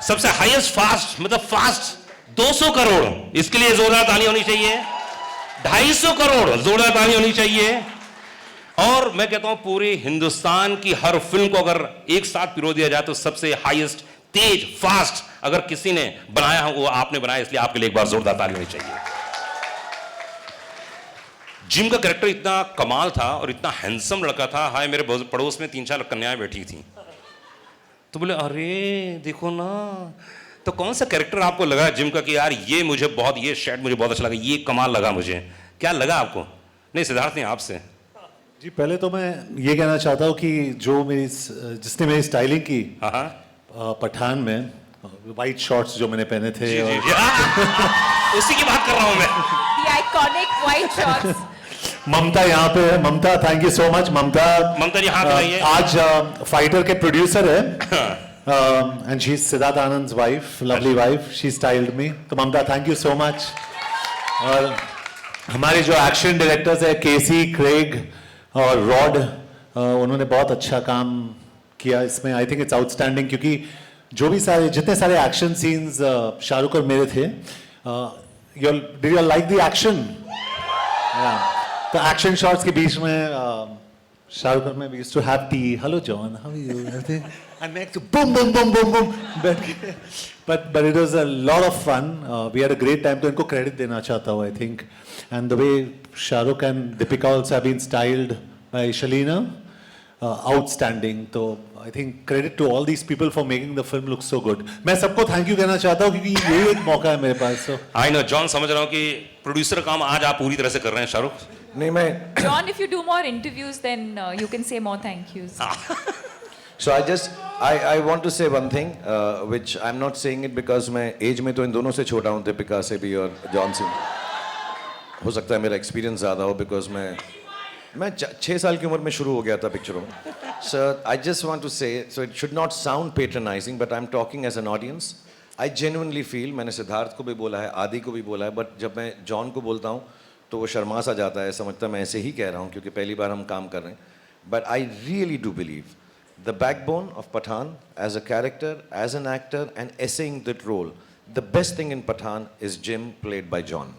सबसे हाईएस्ट फास्ट, मतलब फास्ट 200 करोड़, इसके लिए जोरदार ताली होनी चाहिए। 250 करोड़, जोरदार ताली होनी चाहिए। और मैं कहता हूं पूरे हिंदुस्तान की हर फिल्म को अगर एक साथ पिरो दिया जाए तो सबसे हाईएस्ट, तेज, फास्ट अगर किसी ने बनाया हो वो आपने बनाया, इसलिए आपके लिए एक बार जोरदार ताली होनी चाहिए। जिम का कैरेक्टर इतना कमाल था और इतना हैंडसम लड़का था। हाय, मेरे पड़ोस में 3-4 कन्याएं बैठी थी, तो बोले अरे देखो ना। तो कौन सा कैरेक्टर आपको लगा जिम का कि यार ये मुझे बहुत, ये शेड मुझे बहुत अच्छा लगा, ये कमाल लगा मुझे? क्या लगा आपको? नहीं सिद्धार्थ, नहीं आपसे।
जी पहले तो मैं ये कहना चाहता हूँ कि जो मेरी, जिसने मेरी स्टाइलिंग की पठान में, वाइट शॉर्ट्स जो मैंने पहने थे,
जी, जी, जी। उसी की बात कर रहा हूं मैं।
The iconic white shorts.
ममता यहाँ पे है। Mamta, thank you so much. Mamta
ji हाथ लगाइए।
आज फाइटर के प्रोड्यूसर है, and she is Siddharth Anand wife, lovely wife. She styled me. तो Mamta, thank you so much. और हमारे जो एक्शन डायरेक्टर्स है, केसी, क्रेग और रॉड, उन्होंने बहुत अच्छा काम किया इसमें। आई थिंक इट्स आउटस्टैंडिंग, क्योंकि जो भी सारे, जितने सारे एक्शन सीन्स शाहरुख और मेरे थे, did you like the action? तो एक्शन शॉट्स के बीच में शाहरुख और मैं, we used to have tea, hello John, how are you, and next boom boom boom boom boom, but it was a lot of fun. We had a great time. तो इनको credit देना चाहता हूँ, I think. And the way Shahrukh and Deepika also have been styled by Shalina, outstanding. तो I think credit to all these people for making the film look so good. मैं सबको thank you कहना चाहता हूँ, क्योंकि यही एक मौका है मेरे पास। सो
आई नो जॉन, समझ रहा हूँ कि प्रोड्यूसर काम आज आप पूरी तरह से कर रहे हैं शाहरुख।
नहीं मैं
John, if you do more interviews, then you can say more thank yous.
So I want to say one thing, which I'm not saying it because मैं एज में तो इन दोनों से छोटा हूँ, दीपिका से भी और जॉन से। हो सकता है मेरा एक्सपीरियंस ज़्यादा हो, बिकॉज मैं 6 साल की उम्र में शुरू हो गया था पिक्चरों में। So I just want to say, so it should not sound patronizing, but I'm talking as an audience. I genuinely feel, मैंने सिद्धार्थ को भी बोला है, आदि को भी बोला है, बट जब मैं जॉन को बोलता हूँ तो वो शर्मा सा जाता है, समझता मैं ऐसे ही कह रहा हूँ क्योंकि पहली बार हम काम कर रहे हैं। But I really do believe the backbone of Pathaan as a character, as an actor and essaying that role, the best thing in Pathaan is Jim played by John.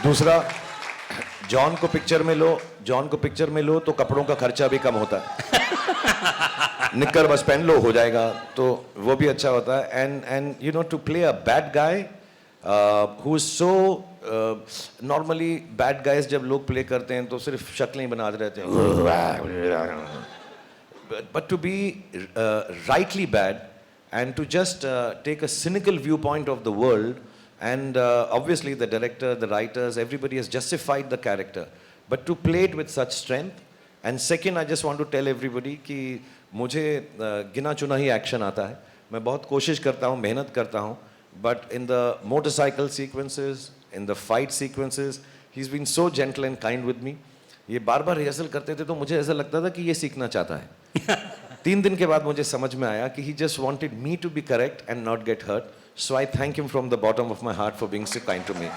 दूसरा, जॉन को पिक्चर में लो तो कपड़ों का खर्चा भी कम होता है। निक्कर बस पहन लो, हो जाएगा, तो वो भी अच्छा होता है। And you know, to play a bad guy who is so normally bad guys जब लोग प्ले करते हैं तो सिर्फ शक्लें ही बनाते रहते हैं, but to be rightly bad and to just take a cynical viewpoint of the world, and obviously the director, the writers, everybody has justified the character, but to play it with such strength. And second, I just want to tell everybody कि मुझे गिना चुना ही action आता है। मैं बहुत कोशिश करता हूँ, मेहनत करता हूँ, but in the motorcycle sequences, in the fight sequences, he's been so gentle and kind with me. ये बार बार रिहर्सल करते थे तो मुझे ऐसा लगता था कि ये सीखना चाहता है। 3 दिन के बाद मुझे समझ में आया कि he just wanted me to be correct and not get hurt. So I thank him from the bottom of my heart for being so kind to me.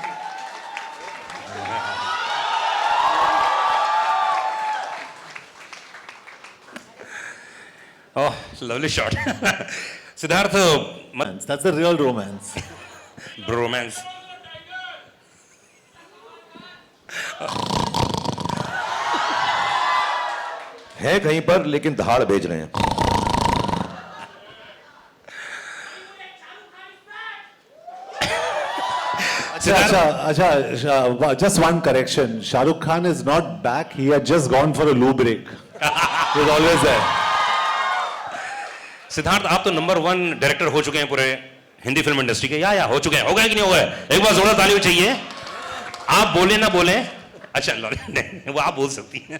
Oh lovely shot Siddharth मत
That's the real romance.
Romance
है कहीं पर लेकिन धाड़ भेज रहे हैं.
Just one correction. Shah Rukh Khan is not back. He had just gone for a loo break. He was always there.
Siddharth आप तो नंबर 1 डायरेक्टर हो चुके हैं पूरे हिंदी फिल्म इंडस्ट्री के या हो चुके हैं हो गए कि नहीं हो गए एक बार जोरदार ताली चाहिए आप बोले ना बोले अच्छा नहीं वो आप बोल सकती हैं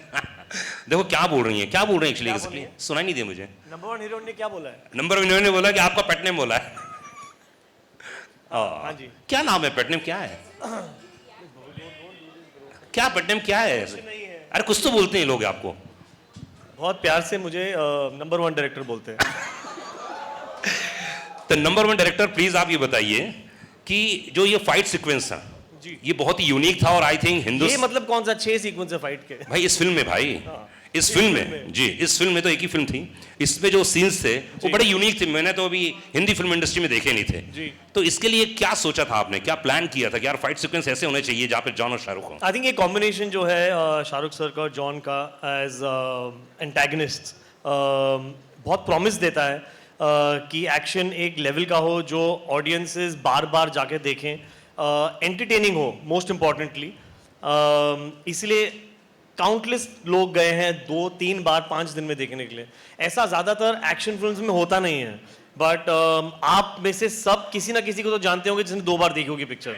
देखो क्या बोल रही हैं एक्चुअली सुनाई नहीं दिया मुझे
नंबर 1 हीरोइन ने क्या बोला है?
नंबर 1 हीरोइन ने बोला कि आपका पेट नेम बोला है
हाँ जी.
क्या नाम है पेट नेम क्या है क्या पेट नेम क्या है अरे कुछ तो बोलते हैं लोग आपको
बहुत प्यार से मुझे नंबर 1 डायरेक्टर बोलते हैं.
तो नंबर 1 डायरेक्टर प्लीज आप ये बताइए कि जो ये फाइट सीक्वेंस था
जी.
ये बहुत ही यूनिक था और आई थिंक
ये
हिंदुस्तान
मतलब कौन सा 6 सीक्वेंस है फाइट के?
भाई इस फिल्म में भाई इस फिल्म में जी इस फिल्म में तो एक ही फिल्म थी इसमें जो सीन्स थे वो बड़े यूनिक थे मैंने तो अभी हिंदी फिल्म इंडस्ट्री में देखे नहीं थे
जी.
तो इसके लिए क्या सोचा था आपने क्या प्लान किया था कि यार फाइट सीक्वेंस ऐसे होने चाहिए जहाँ पे जॉन और शाहरुख हो
आई थिंक ये कॉम्बिनेशन जो है शाहरुख सर का और जॉन का एज एंटेगनिस्ट बहुत प्रॉमिस देता है कि एक्शन एक लेवल का हो जो ऑडियंसेस बार बार जाके देखें एंटरटेनिंग हो मोस्ट इम्पॉर्टेंटली इसलिए काउंटलेस लोग गए हैं 2, 3 बार 5 दिन में देखने के लिए ऐसा ज़्यादातर एक्शन फिल्म्स में होता नहीं है बट आप में से सब किसी ना किसी को तो जानते होंगे जिसने 2 बार देखी होगी पिक्चर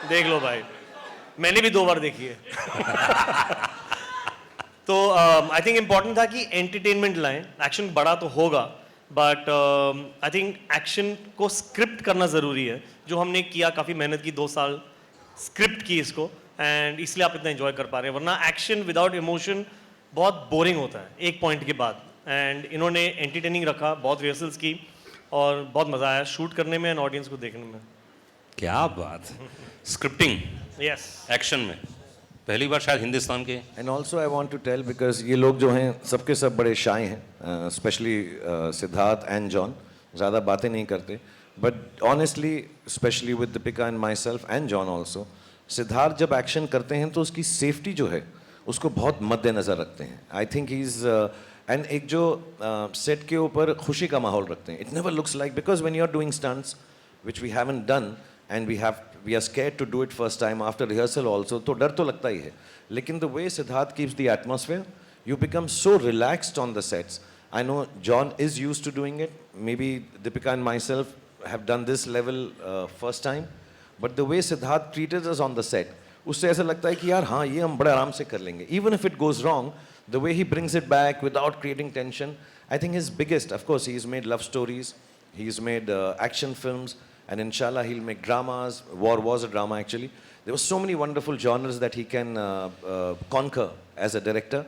देख लो भाई मैंने भी 2 बार देखी है तो आई थिंक इम्पॉर्टेंट था कि एंटरटेनमेंट लाएं एक्शन बड़ा तो होगा बट आई थिंक एक्शन को स्क्रिप्ट करना ज़रूरी है जो हमने किया काफ़ी मेहनत की 2 साल स्क्रिप्ट की इसको एंड इसलिए आप इतना एंजॉय कर पा रहे हैं वरना एक्शन विदाउट इमोशन बहुत बोरिंग होता है एक पॉइंट के बाद एंड इन्होंने एंटरटेनिंग रखा बहुत रिहर्सल्स की और बहुत मज़ा आया शूट करने में एंड ऑडियंस को देखने में
क्या बात स्क्रिप्टिंग
यस
एक्शन में पहली बार शायद हिंदुस्तान के
and also I want to tell because ये लोग जो हैं सबके सब बड़े शाय हैं स्पेशली सिद्धार्थ एंड जॉन ज़्यादा बातें नहीं करते but honestly specially with Deepika and my self and John also Siddharth जब एक्शन करते हैं तो उसकी सेफ्टी जो है उसको बहुत मद्देनज़र रखते हैं आई थिंक ही इज़ एंड एक जो सेट के ऊपर खुशी का माहौल रखते हैं it never looks like because when you are doing stunts which we haven't done and we are scared to do it first time after rehearsal also तो डर तो लगता ही है लेकिन the way Siddharth keeps the atmosphere you become so relaxed on the sets I know John is used to doing it maybe Deepika and myself have done this level first time but the way Siddharth treated us on the set उससे ऐसा लगता है कि यार हाँ ये हम बड़े आराम से कर लेंगे even if it goes wrong the way he brings it back without creating tension I think his biggest of course he is made love stories he is made action films and inshallah he'll make dramas. War was a drama actually. There were so many wonderful genres that he can conquer as a director,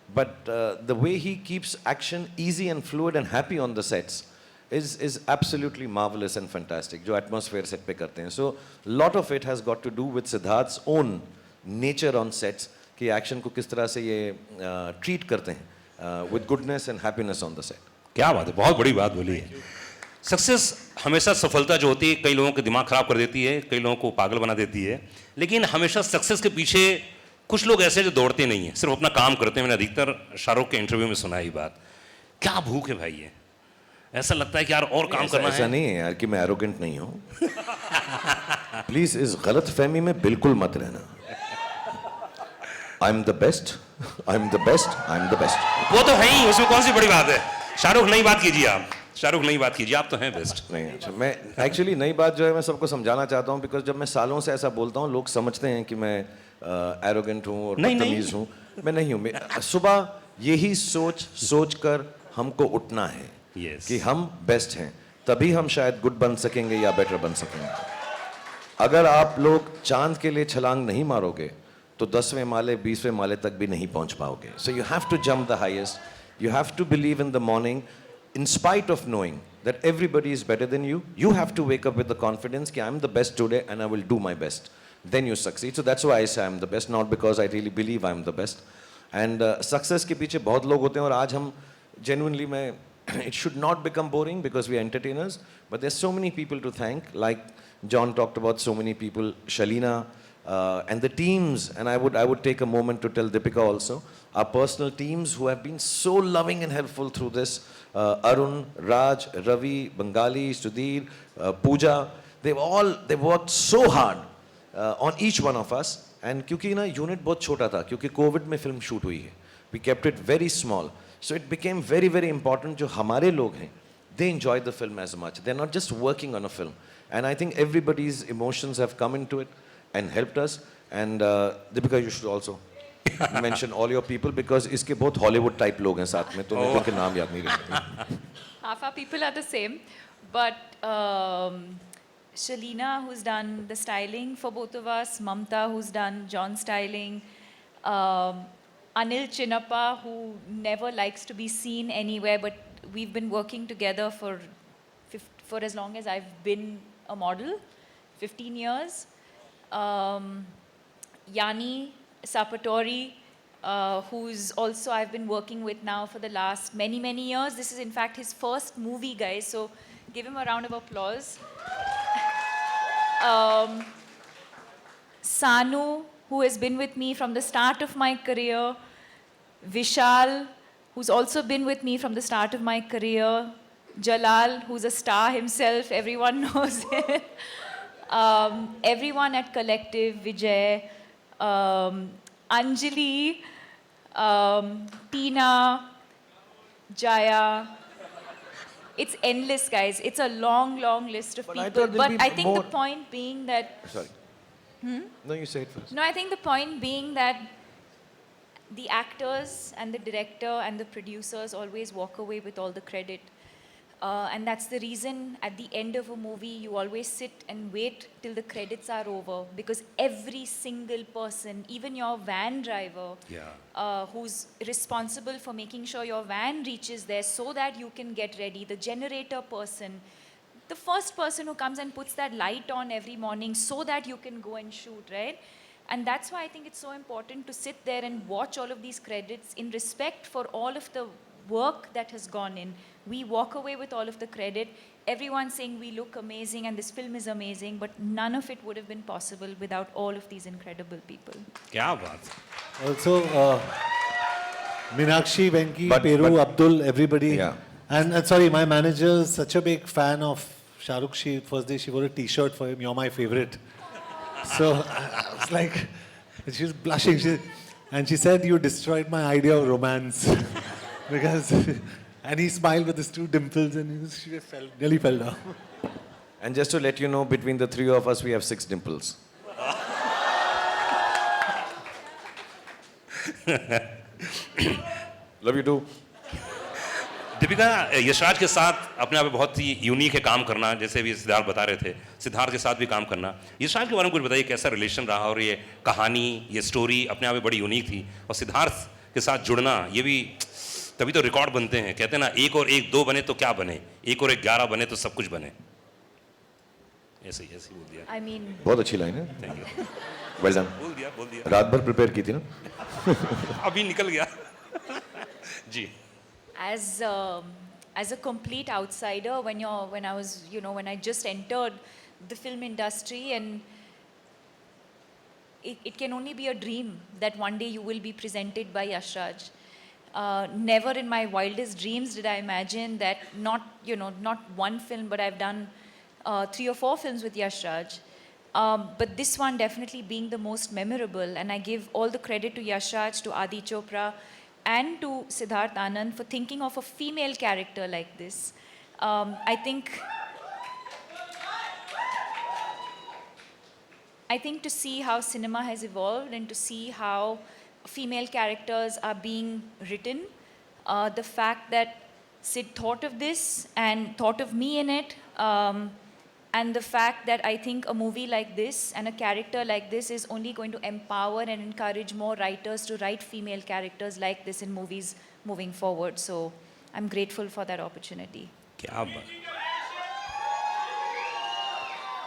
but the way he keeps action easy and fluid and happy on the sets is absolutely marvelous and fantastic. जो atmosphere set पे करते हैं. So lot of it has got to do with Siddharth's own nature on sets कि action को किस तरह से ये treat करते हैं with goodness and happiness on the set.
क्या बात है बहुत बड़ी बात बोली है सक्सेस हमेशा सफलता जो होती है कई लोगों के दिमाग खराब कर देती है कई लोगों को पागल बना देती है लेकिन हमेशा सक्सेस के पीछे कुछ लोग ऐसे जो दौड़ते नहीं हैं सिर्फ अपना काम करते हैं मैंने अधिकतर शाहरुख के इंटरव्यू में सुना है ये बात क्या भूख है भाई ये ऐसा लगता है कि यार और काम करना
ऐसा नहीं है यार कि मैं एरोगेंट नहीं हूँ प्लीज इस गलत फहमी में बिल्कुल मत रहना I am the best I am the best I am the best
वो तो है ही उसमें कौन सी बड़ी बात है शाहरुख नई बात कीजिए आप तो हैं बेस्ट
नहीं अच्छा मैं एक्चुअली नई बात जो है मैं सबको समझाना चाहता हूँ बिकॉज जब मैं सालों से ऐसा बोलता हूँ लोग समझते हैं कि मैं एरोगेंट हूँ और बदतमीज हूँ मैं नहीं हूँ सुबह यही सोच कर हमको उठना है
Yes.
कि हम बेस्ट हैं तभी हम शायद गुड बन सकेंगे या बेटर बन सकेंगे अगर आप लोग चांद के लिए छलांग नहीं मारोगे तो 10वें माले 20वें माले तक भी नहीं पहुंच पाओगे so you have to jump the highest you have to believe in the morning in spite of knowing that everybody is better than you, you have to wake up with the confidence that I'm the best today and I will do my best. Then you succeed. So that's why I say I'm the best, not because I really believe I'm the best. And success के पीछे बहुत लोग होते हैं, और आज हम genuinely मैं it should not become boring because we are entertainers, but there's so many people to thank, like John talked about so many people, Shalina, and the teams, and I would take a moment to tell Deepika also, our personal teams who have been so loving and helpful through this, Arun, Raj, Ravi, Bengali, Sudhir, Pooja, they've worked so hard on each one of us, and क्योंकि ना unit बहुत छोटा था, क्योंकि Covid में film shoot हुई है, we kept it very small, so it became very very important जो हमारे लोग हैं, they enjoyed the film as much, they're not just working on a film, and I think everybody's emotions have come into it and helped us, and Deepika, you should also mention all your people because इसके बहुत Hollywood type लोग हैं साथ में, तो मैं उनके नाम याद नहीं रखता.
Half our people are the same, but Shalina, who's done the styling for both of us, Mamta, who's done John's styling, Anil Chinnappa, who never likes to be seen anywhere, but we've been working together for as long as I've been a model, 15 years. Yanni Sapatori, who's also I've been working with now for the last many, many years. This is in fact his first movie, guys, so give him a round of applause. Sanu, who has been with me from the start of my career. Vishal, who's also been with me from the start of my career. Jalal, who's a star himself, everyone knows it. Everyone at Collective, Vijay, Anjali, Tina, Jaya. It's endless, guys. It's a long, long list of
But I
people.
thought there'll
But
be
I think
more.
the point being that...
Sorry. No, you say it first.
No, I think the point being that the actors and the director and the producers always walk away with all the credit. And that's the reason at the end of a movie, you always sit and wait till the credits are over, because every single person, even your van driver, who's responsible for making sure your van reaches there so that you can get ready, the generator person, the first person who comes and puts that light on every morning so that you can go and shoot, right? And that's why I think it's so important to sit there and watch all of these credits in respect for all of the work that has gone in. We walk away with all of the credit. Everyone's saying we look amazing and this film is amazing, but none of it would have been possible without all of these incredible people.
क्या बात.
Also, Meenakshi, Venki,
But-
Peru,
but-
Abdul, everybody.
Yeah.
And sorry, my manager is such a big fan of Shah Rukh. First day she wore a T-shirt for him. You're my favorite. So I was like, and she was blushing. And she said, you destroyed my idea of romance. Because, and he smiled with his two dimples and she just nearly fell down.
And just to let you know, between the three of us, we have 6 dimples. Love you too.
Deepika, Yashraj के साथ अपने आप में बहुत ही unique है काम करना, जैसे भी सिद्धार्थ बता रहे थे, सिद्धार्थ के साथ भी काम करना. यशराज के बारे में कुछ बताइए, कैसा रिलेशन रहा, और ये कहानी, ये स्टोरी अपने आप में बड़ी यूनिक थी, और सिद्धार्थ के साथ जुड़ना, ये भी तभी तो रिकॉर्ड बनते हैं. कहते हैं ना, 1 और 1 2 बने तो क्या बने, 1 और 1 11 बने तो सब कुछ बने. ऐसे ही बोल दिया.
I mean,
बहुत अच्छी लाइन है.
Thank you.
Well done.
बोल दिया.
रात भर प्रिपेयर की थी ना.
अभी निकल गया. जी.
as a complete outsider, when I just entered the film industry, and it can only be a dream that one day you will be presented by Yash Raj. Never in my wildest dreams did I imagine that not one film, but I've done 3 or 4 films with Yash Raj. But this one definitely being the most memorable, and I give all the credit to Yash Raj, to Adi Chopra, and to Siddharth Anand for thinking of a female character like this. I think to see how cinema has evolved and to see how female characters are being written, the fact that Sid thought of this and thought of me in it, and the fact that I think a movie like this and a character like this is only going to empower and encourage more writers to write female characters like this in movies moving forward. So I'm grateful for that opportunity.
क्या बात.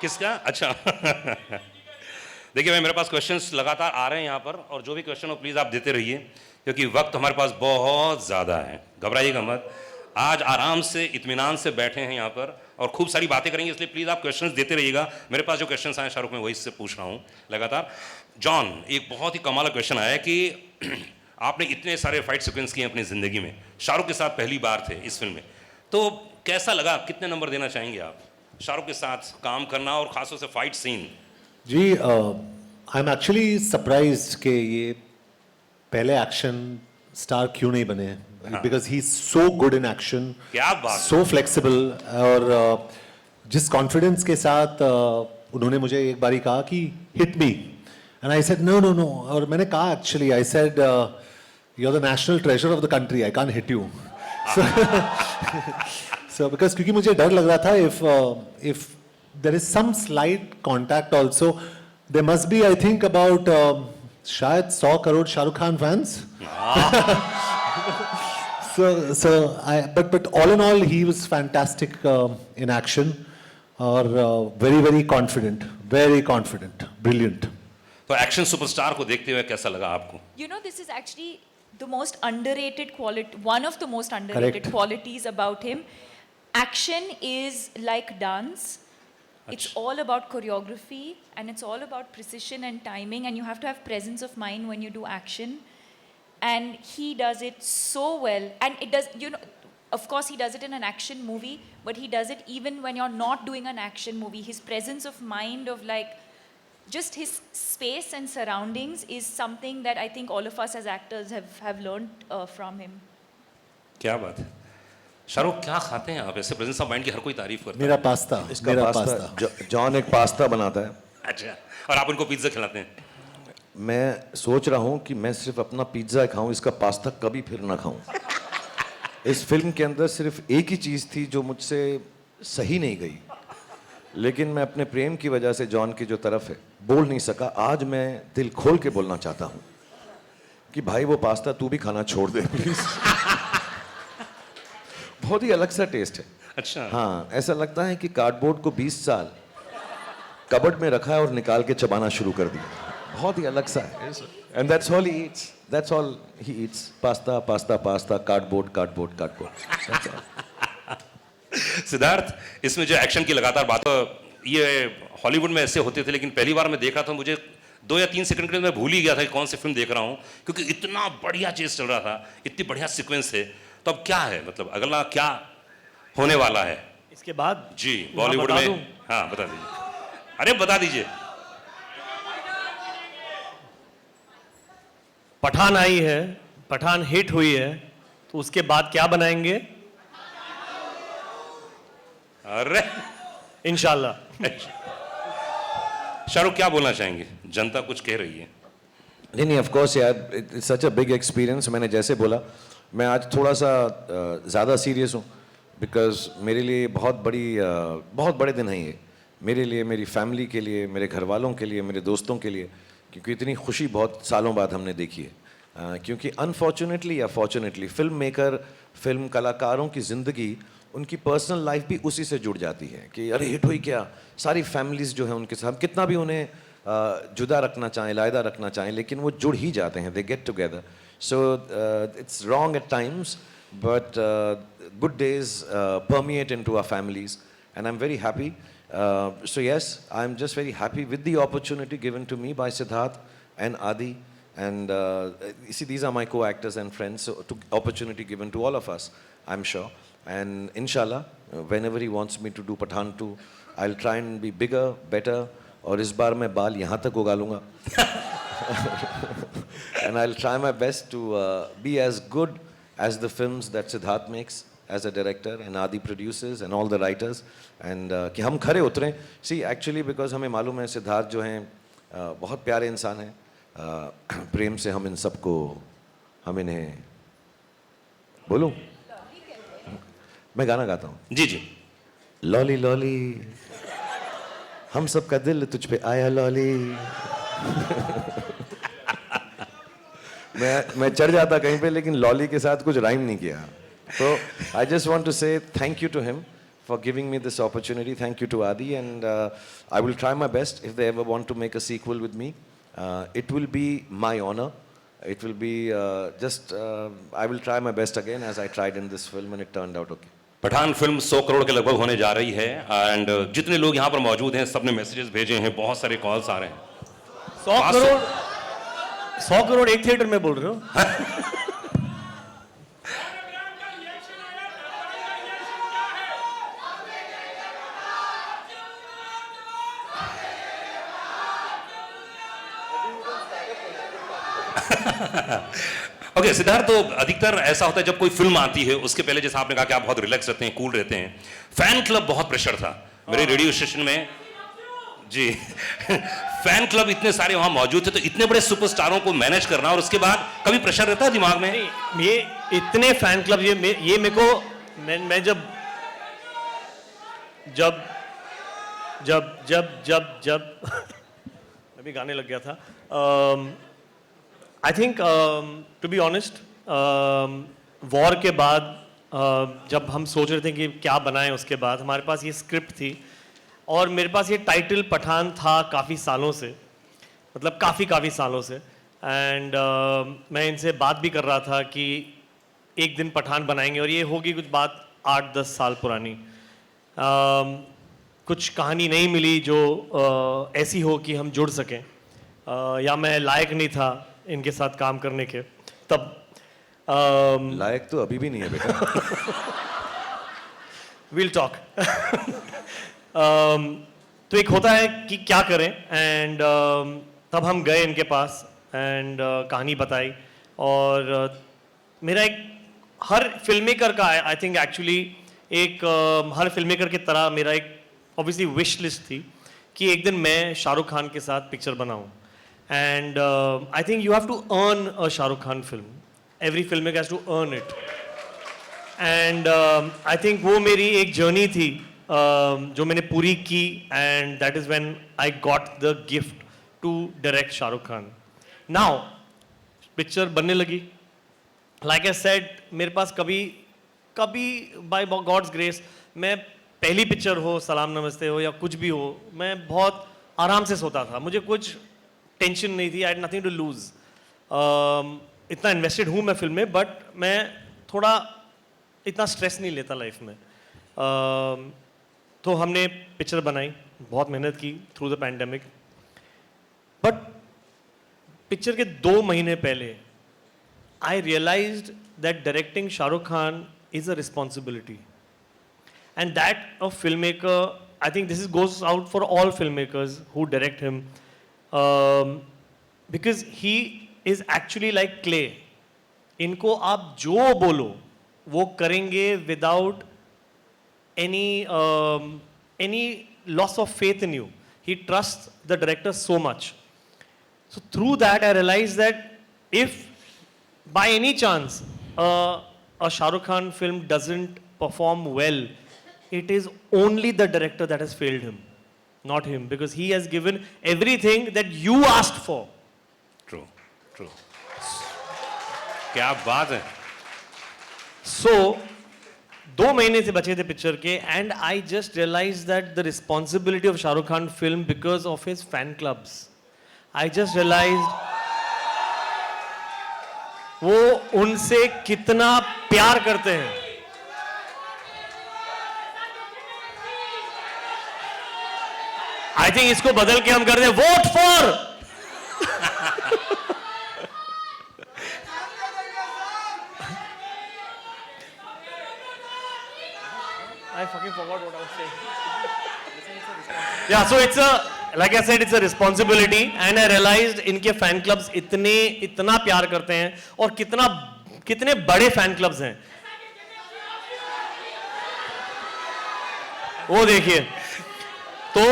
किसका? अच्छा. देखिए भाई, मेरे पास questions लगातार आ रहे हैं यहाँ पर, और जो भी क्वेश्चन हो प्लीज़ आप देते रहिए, क्योंकि वक्त हमारे पास बहुत ज़्यादा है, घबराइएगा मत। आज आराम से इत्मीनान से बैठे हैं यहाँ पर और खूब सारी बातें करेंगे, इसलिए प्लीज़ आप क्वेश्चंस देते रहिएगा। मेरे पास जो क्वेश्चंस आए शाहरुख, मैं वही से पूछ रहा हूँ लगातार। जॉन, एक बहुत ही कमाल का क्वेश्चन आया कि आपने इतने सारे फाइट सीक्वेंस किए अपनी ज़िंदगी में, शाहरुख के साथ पहली बार थे इस फिल्म में, तो कैसा लगा? कितने नंबर देना चाहेंगे आप शाहरुख के साथ काम करना और ख़ासतौर से फाइट सीन?
जी, आई एम एक्चुअली सरप्राइज्ड कि ये पहले एक्शन स्टार क्यों नहीं बने, because he is so good in action,
क्या बात!
सो फ्लेक्सिबल, और जिस कॉन्फिडेंस के साथ उन्होंने मुझे एक बारी कहा कि hit me, and I said no no no, और मैंने कहा actually I said you are the national treasure of the country, I can't hit you. So because क्योंकि मुझे डर लग रहा था if there is some slight contact also, there must be I think about शायद 100 crore Shahrukh Khan fans. So but all in all, he was fantastic in action, or very confident, brilliant.
तो action superstar को देखते हुए कैसा लगा आपको?
You know, this is actually the most underrated quality, one of the most underrated
Correct.
qualities about him. Action is like dance. It's all about choreography and it's all about precision and timing, and you have to have presence of mind when you do action. And he does it so well. And it does, you know, of course he does it in an action movie, but he does it even when you're not doing an action movie. His presence of mind, of like, just his space and surroundings is something that I think all of us as actors have learned from him.
क्या बात है। शाहरुख, क्या खाते हैं आप? ऐसे presence of mind की हर कोई तारीफ करता है।
मेरा पास्ता,
इसका
मेरा
पास्ता,
पास्ता।
जॉन एक पास्ता बनाता है।
अच्छा, और आप उनको पिज्जा खिलाते हैं?
मैं सोच रहा हूँ कि मैं सिर्फ अपना पिज्ज़ा खाऊं, इसका पास्ता कभी फिर ना खाऊं। इस फिल्म के अंदर सिर्फ एक ही चीज़ थी जो मुझसे सही नहीं गई, लेकिन मैं अपने प्रेम की वजह से जॉन की जो तरफ है बोल नहीं सका। आज मैं दिल खोल के बोलना चाहता हूँ कि भाई वो पास्ता तू भी खाना छोड़ दे प्लीज। बहुत ही अलग सा टेस्ट है।
अच्छा।
हाँ, ऐसा लगता है कि कार्डबोर्ड को 20 साल कबर्ड में रखा है और निकाल के चबाना शुरू कर दिया। बहुत ही अलग सा है। And that's all he eats, that's all he eats, pasta pasta pasta, cardboard cardboard cardboard.
Siddharth, इसमें जो एक्शन की लगातार बात, ये हॉलीवुड में ऐसे होते थे, लेकिन पहली बार मैं देख रहा था, मुझे 2 या 3 सेकंड के लिए मैं भूल ही गया था कि कौन सी फिल्म देख रहा हूँ, क्योंकि इतना बढ़िया चीज़ चल रहा था, इतनी बढ़िया सीक्वेंस है। तो अब क्या है, मतलब अगला क्या होने वाला है
इसके बाद?
जी बॉलीवुड
बता
में?
दूं?
हाँ बता दीजिए। अरे बता दीजिए।
पठान आई है, पठान हिट हुई है, तो उसके बाद क्या बनाएंगे?
अरे
इंशाल्लाह।
शाहरुख, क्या बोलना चाहेंगे? जनता कुछ कह रही है।
नहीं, ऑफ कोर्स यार, it's such a big experience. मैंने जैसे बोला, मैं आज थोड़ा सा ज़्यादा सीरियस हूँ, बिकॉज मेरे लिए बहुत बड़े दिन हैं ये, मेरे लिए, मेरी फैमिली के लिए, मेरे घर वालों के लिए, मेरे दोस्तों के लिए, क्योंकि इतनी खुशी बहुत सालों बाद हमने देखी है। क्योंकि अनफॉर्चुनेटली या फॉर्चुनेटली फिल्म मेकर, फिल्म कलाकारों की ज़िंदगी, उनकी पर्सनल लाइफ भी उसी से जुड़ जाती है कि अरे हिट हुई क्या। सारी फैमिलीज़ जो है उनके साथ कितना भी उन्हें जुदा रखना चाहें, लायदा रखना चाहें, लेकिन वो जुड़ ही जाते हैं, they get together. So it's wrong at times, but good days permeate into our families, and I'm very happy. So yes, I'm just very happy with the opportunity given to me by Siddharth and Adi, and you see, these are my co-actors and friends, so opportunity given to all of us, I'm sure. And inshallah, whenever he wants me to do Pathaan 2, I'll try and be bigger, better, और इस बार मैं बाल यहाँ तक उगा लूँगा। And I'll try my best to be as good as the films that Siddharth makes as a director, and Adi produces, and all the writers, and कि हम खरे उतरें। See, actually because हमें मालूम है सिद्धार्थ जो हैं बहुत प्यारे इंसान हैं, प्रेम से हम इन सबको, हम इन्हें बोलूं, मैं गाना गाता हूँ।
जी जी।
लॉली लॉली, हम सबका दिल तुझ पे आया लॉली। मैं चढ़ जाता कहीं पे, लेकिन लॉली के साथ कुछ राइम नहीं किया। So I just want to say thank you to him for giving me this opportunity. Thank you to Adi, and I will try my best if they ever want to make a sequel with me. It will be my honor It will be I will try my best again as I tried in this film and it turned out okay.
Pathaan film 100 crore के लगभग होने जा रही है and जितने लोग यहाँ पर मौजूद हैं सबने मैसेजेस भेजे हैं, बहुत सारे कॉल्स आ रहे हैं।
100 करोड़ एक थिएटर में बोल रहे हो?
ओके सिद्धार्थ, तो अधिकतर ऐसा होता है जब कोई फिल्म आती है उसके पहले, जैसा आपने कहा कि आप बहुत रिलैक्स रहते हैं, कूल रहते हैं, फैन क्लब बहुत प्रेशर था मेरे रेडियो स्टेशन में जी। फैन क्लब इतने सारे वहां मौजूद थे, तो इतने बड़े सुपरस्टारों को मैनेज करना और उसके बाद कभी प्रेशर रहता है दिमाग में?
नहीं, ये इतने फैन क्लब, ये मेरे को मैं जब जब जब जब जब जब मैं भी गाने लग गया था। I think to be honest, War के बाद जब हम सोच रहे थे कि क्या बनाएं, उसके बाद हमारे पास ये स्क्रिप्ट थी और मेरे पास ये टाइटल पठान था काफ़ी सालों से, मतलब काफ़ी सालों से। एंड मैं इनसे बात भी कर रहा था कि एक दिन पठान बनाएंगे, और ये होगी कुछ बात 8-10 साल पुरानी। कुछ कहानी नहीं मिली जो ऐसी हो कि हम जुड़ सकें, या मैं लायक नहीं था इनके साथ काम करने के तब।
लायक तो अभी भी नहीं है बेटा।
Will talk. तो एक होता है कि क्या करें, एंड तब हम गए इनके पास एंड कहानी बताई। और मेरा एक, हर फिल्म मेकर का आई थिंक एक्चुअली एक हर फिल्म मेकर की तरह मेरा एक ऑब्वियसली विश लिस्ट थी कि एक दिन मैं शाहरुख खान के साथ पिक्चर बनाऊं। And I think you have to earn a Shah Rukh Khan film. Every filmmaker has to earn it. And I think वो मेरी एक journey थी जो मैंने पूरी की, and that is when I got the gift to direct Shah Rukh Khan. Now, picture बनने लगी. Like I said, मेरे पास कभी by God's grace, मैं पहली पिक्चर हो, सलाम नमस्ते हो या कुछ भी हो, मैं बहुत आराम से सोता था, मुझे कुछ टेंशन नहीं थी। I had nothing to lose. इतना इन्वेस्टेड हूँ मैं फिल्म में, बट मैं थोड़ा इतना स्ट्रेस नहीं लेता लाइफ में। तो हमने पिक्चर बनाई, बहुत मेहनत की through the pandemic. But picture के 2 महीने पहले I realised that directing Shahrukh Khan is a responsibility, and that a filmmaker, I think this is goes out for all filmmakers who direct him, because he is actually like clay. इनको आप जो बोलो वो करेंगे without any loss of faith in you. He trusts the director so much. So through that I realized that if by any chance a Shah Rukh Khan film doesn't perform well, it is only the director that has failed him, not him, because he has given everything that you asked for.
True. क्या बात है।
So 2 महीने से बचे थे picture के, and I just realized that the responsibility of Shah Rukh Khan film because of his fan clubs. I just realized वो उनसे कितना प्यार करते हैं। आई थिंक इसको बदल के हम कर दें, vote for. I fucking forgot what I was saying. Yeah, so it's a, like I said, it's a responsibility, and I realized इनके fan clubs इतना प्यार करते हैं, और कितने बड़े fan clubs हैं। वो देखिए, तो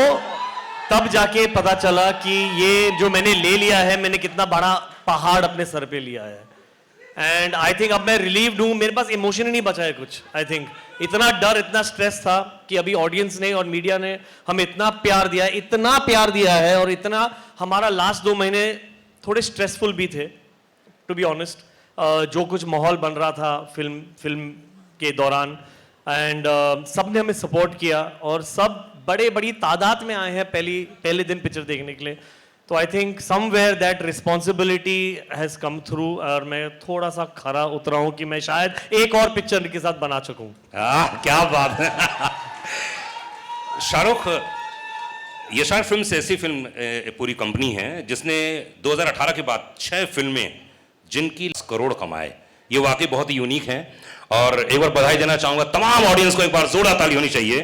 तब जाके पता चला कि ये जो मैंने ले लिया है, मैंने कितना बड़ा पहाड़ अपने सर पे लिया है। एंड आई थिंक अब मैं रिलीव्ड हूँ, मेरे पास इमोशन ही नहीं बचा है कुछ। आई थिंक इतना डर, इतना स्ट्रेस था कि अभी ऑडियंस ने और मीडिया ने हमें इतना प्यार दिया है, और इतना हमारा लास्ट 2 महीने थोड़े स्ट्रेसफुल भी थे टू बी ऑनेस्ट, जो कुछ माहौल बन रहा था फिल्म के दौरान। एंड सब ने हमें सपोर्ट किया, और सब बड़ी तादाद में आए हैं पहले दिन पिक्चर देखने के लिए। तो I think somewhere that responsibility has come through और मैं थोड़ा सा खरा उतरा हूँ कि मैं शायद एक और पिक्चर के साथ बना सकूँ।
क्या बात है। शाहरुख, यशराज फिल्म्स ऐसी फिल्म पूरी कंपनी है जिसने 2018 के बाद 6 फिल्में जिनकी करोड़ कमाए, ये वाकई बहुत ही यूनिक है। और एक बार बधाई देना चाहूंगा तमाम ऑडियंस को, एक बार जोरदार ताली होनी चाहिए।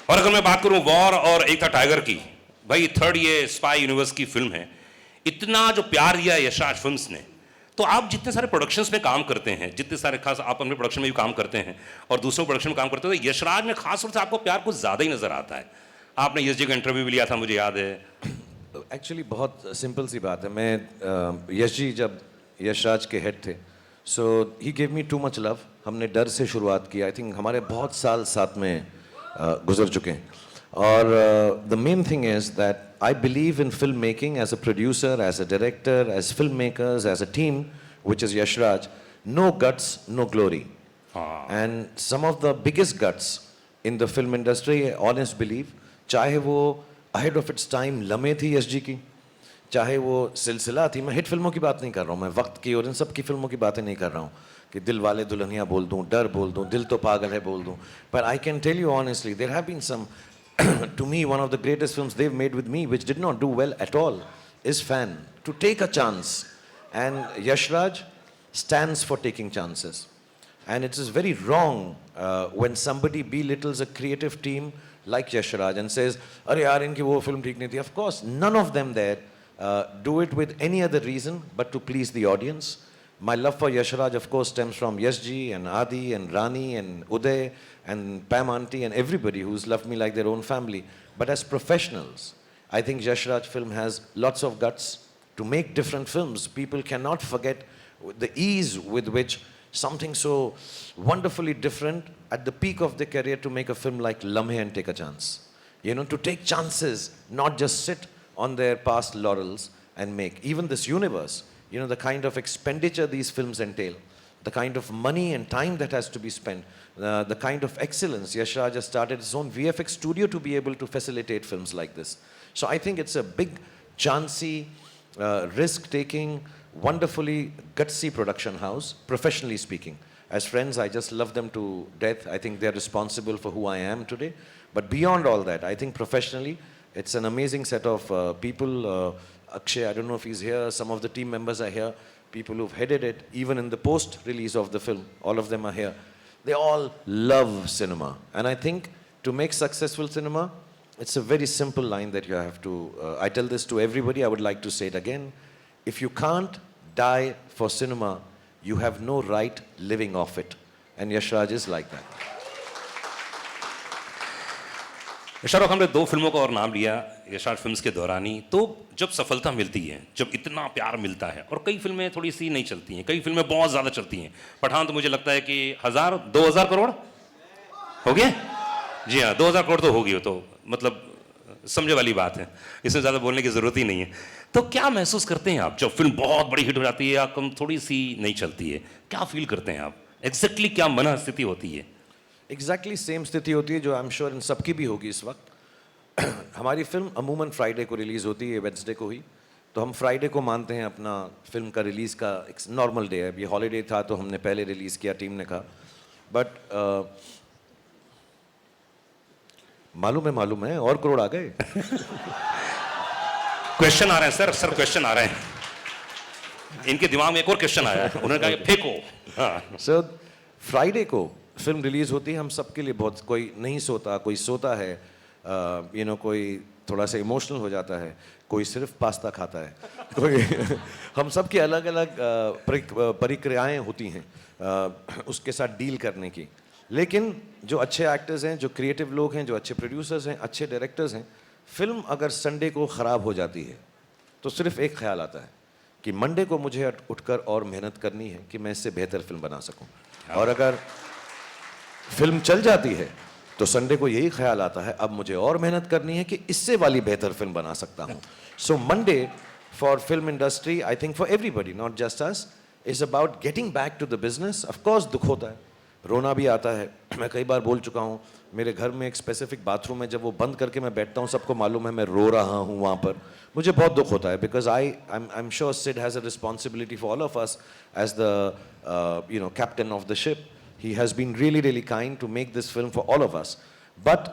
और अगर मैं बात करूं वॉर और एक था टाइगर की, भाई थर्ड ये स्पाई यूनिवर्स की फिल्म है, इतना जो प्यार दिया यशराज फिल्म्स ने। तो आप जितने सारे प्रोडक्शंस में काम करते हैं, जितने सारे खास आप अपने प्रोडक्शन में भी काम करते हैं और दूसरों प्रोडक्शन में काम करते हैं, तो यशराज में खास तौर से आपको प्यार कुछ ज़्यादा ही नजर आता है। आपने यश जी का इंटरव्यू भी लिया था, मुझे याद है।
एक्चुअली बहुत सिंपल सी बात है। मैं यश जी जब यशराज के हेड थे, so he gave me too much love. हमने डर से शुरुआत की। आई थिंक हमारे बहुत साल साथ में गुजर चुके हैं। और the main thing is that I believe in film making as a producer, as a director, as film makers, as a team which is Yashraj, no guts, no glory. And some of the biggest guts in the film industry, honest belief, चाहे वो ahead of its time लम्हे थी यश जी की, चाहे वो सिलसिला थी। मैं हिट फिल्मों की बात नहीं कर रहा हूँ, मैं वक्त की और इन सब की फिल्मों की बातें नहीं कर रहा हूँ कि दिल वाले दुल्हनिया बोल दूँ, डर बोल दूँ, दिल तो पागल है बोल दूँ। But I can tell you honestly, there have been some, to me, one of the greatest films they've made with me, which did not do well at all, is Fan. To take a chance. And Yashraj stands for taking chances. And it is very wrong when somebody belittles a creative team like Yashraj and says, "Arey yaar, inki wo film theek nahi thi." Of course, none of them there do it with any other reason but to please the audience. My love for Yashraj, of course, stems from Yashji and Adi and Rani and Uday and Pam Auntie and everybody who's loved me like their own family. But as professionals, I think Yashraj film has lots of guts to make different films. People cannot forget the ease with which something so wonderfully different at the peak of their career to make a film like Lamhe and take a chance. You know, to take chances, not just sit on their past laurels and make. Even this universe, you know, the kind of expenditure these films entail, the kind of money and time that has to be spent, the kind of excellence. Yashraj has started his own VFX studio to be able to facilitate films like this. So I think it's a big, chancy, risk-taking, wonderfully gutsy production house, professionally speaking. As friends, I just love them to death. I think they're responsible for who I am today. But beyond all that, I think professionally, it's an amazing set of people. Akshay, I don't know if he's here. Some of the team members are here. People who've headed it, even in the post-release of the film, all of them are here. They all love cinema. And I think to make successful cinema, it's a very simple line that you have to, I tell this to everybody, I would like to say it again. If you can't die for cinema, you have no right living off it. And Yashraj is like that.
Shahrukh, हमने 2 फिल्मों का और नाम लिया Yashraj films के दौरान ही। तो जब सफलता मिलती है, जब इतना प्यार मिलता है, और कई फिल्में थोड़ी सी नहीं चलती हैं, कई फिल्में बहुत ज़्यादा चलती हैं। पठान तो मुझे लगता है कि 2000 करोड़ हो गया। जी हाँ, 2000 करोड़ तो हो गई हो, तो मतलब समझे वाली बात है, इसमें ज़्यादा बोलने की ज़रूरत ही नहीं है। तो क्या महसूस करते हैं आप जब फिल्म बहुत बड़ी हिट हो जाती है या कम थोड़ी सी नहीं चलती है? क्या फील करते हैं आप? एग्जैक्टली क्या मन स्थिति होती है?
एग्जैक्टली सेम स्थिति होती है जो आई एम श्योर इन सबकी भी होगी इस वक्त। हमारी फिल्म अमूमन फ्राइडे को रिलीज़ होती है, वेडनेसडे को हुई, तो हम फ्राइडे को मानते हैं अपना फिल्म का रिलीज़ का एक नॉर्मल डे है। ये हॉलीडे था तो हमने पहले रिलीज़ किया, टीम ने कहा। बट मालूम है और करोड़ आ गए।
क्वेश्चन आ रहे हैं सर क्वेश्चन आ रहे हैं। इनके दिमाग में एक और क्वेश्चन आया है, उन्होंने कहा कि फेंको।
सर फ्राइडे को फिल्म रिलीज़ होती है, हम सबके लिए बहुत, कोई नहीं सोता, कोई सोता है, यू नो, कोई थोड़ा सा इमोशनल हो जाता है, कोई सिर्फ पास्ता खाता है, कोई हम सब की अलग अलग प्रक्रियाएं होती हैं उसके साथ डील करने की। लेकिन जो अच्छे एक्टर्स हैं, जो क्रिएटिव लोग हैं, जो अच्छे प्रोड्यूसर्स हैं, अच्छे डायरेक्टर्स हैं, फिल्म अगर संडे को ख़राब हो जाती है तो सिर्फ एक ख्याल आता है कि मंडे को मुझे उठकर और मेहनत करनी है कि मैं इससे बेहतर फिल्म बना सकूं। और अगर फिल्म चल जाती है तो संडे को यही ख्याल आता है अब मुझे और मेहनत करनी है कि इससे वाली बेहतर फिल्म बना सकता हूँ। So Monday for film industry, I think for everybody, not just us, is about getting back to the business. Of course दुख होता है, रोना भी आता है। मैं कई बार बोल चुका हूँ, मेरे घर में एक स्पेसिफिक बाथरूम है, जब वो बंद करके मैं बैठता हूँ सबको मालूम है मैं रो रहा हूँ वहाँ पर। मुझे बहुत दुख होता है because I am sure Sid has a responsibility for all of us as the captain of the ship. He has been really, really kind to make this film for all of us. But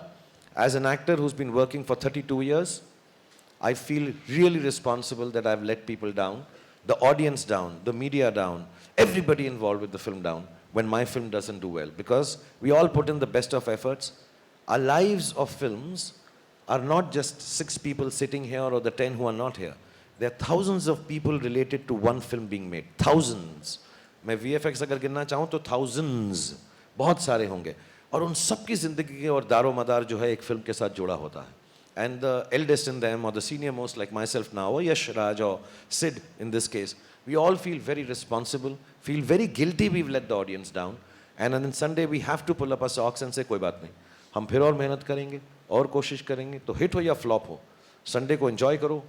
as an actor who's been working for 32 years, I feel really responsible that I've let people down, the audience down, the media down, everybody involved with the film down when my film doesn't do well. Because we all put in the best of efforts. Our lives of films are not just 6 people sitting here or the 10 who are not here. There are thousands of people related to one film being made. Thousands. मैं VFX अगर गिनना चाहूँ तो thousands, बहुत सारे होंगे, और उन सब की ज़िंदगी के और दारो मदार जो है एक फिल्म के साथ जुड़ा होता है. And the eldest in them or the senior most like myself now or Yash Raj or Sid in this case, we all feel very responsible, feel very guilty we've let the audience down, and then Sunday we have to pull up our socks and say कोई बात नहीं, हम फिर और मेहनत करेंगे और कोशिश करेंगे, तो हिट हो या फ्लॉप हो, संडे को एंजॉय करो,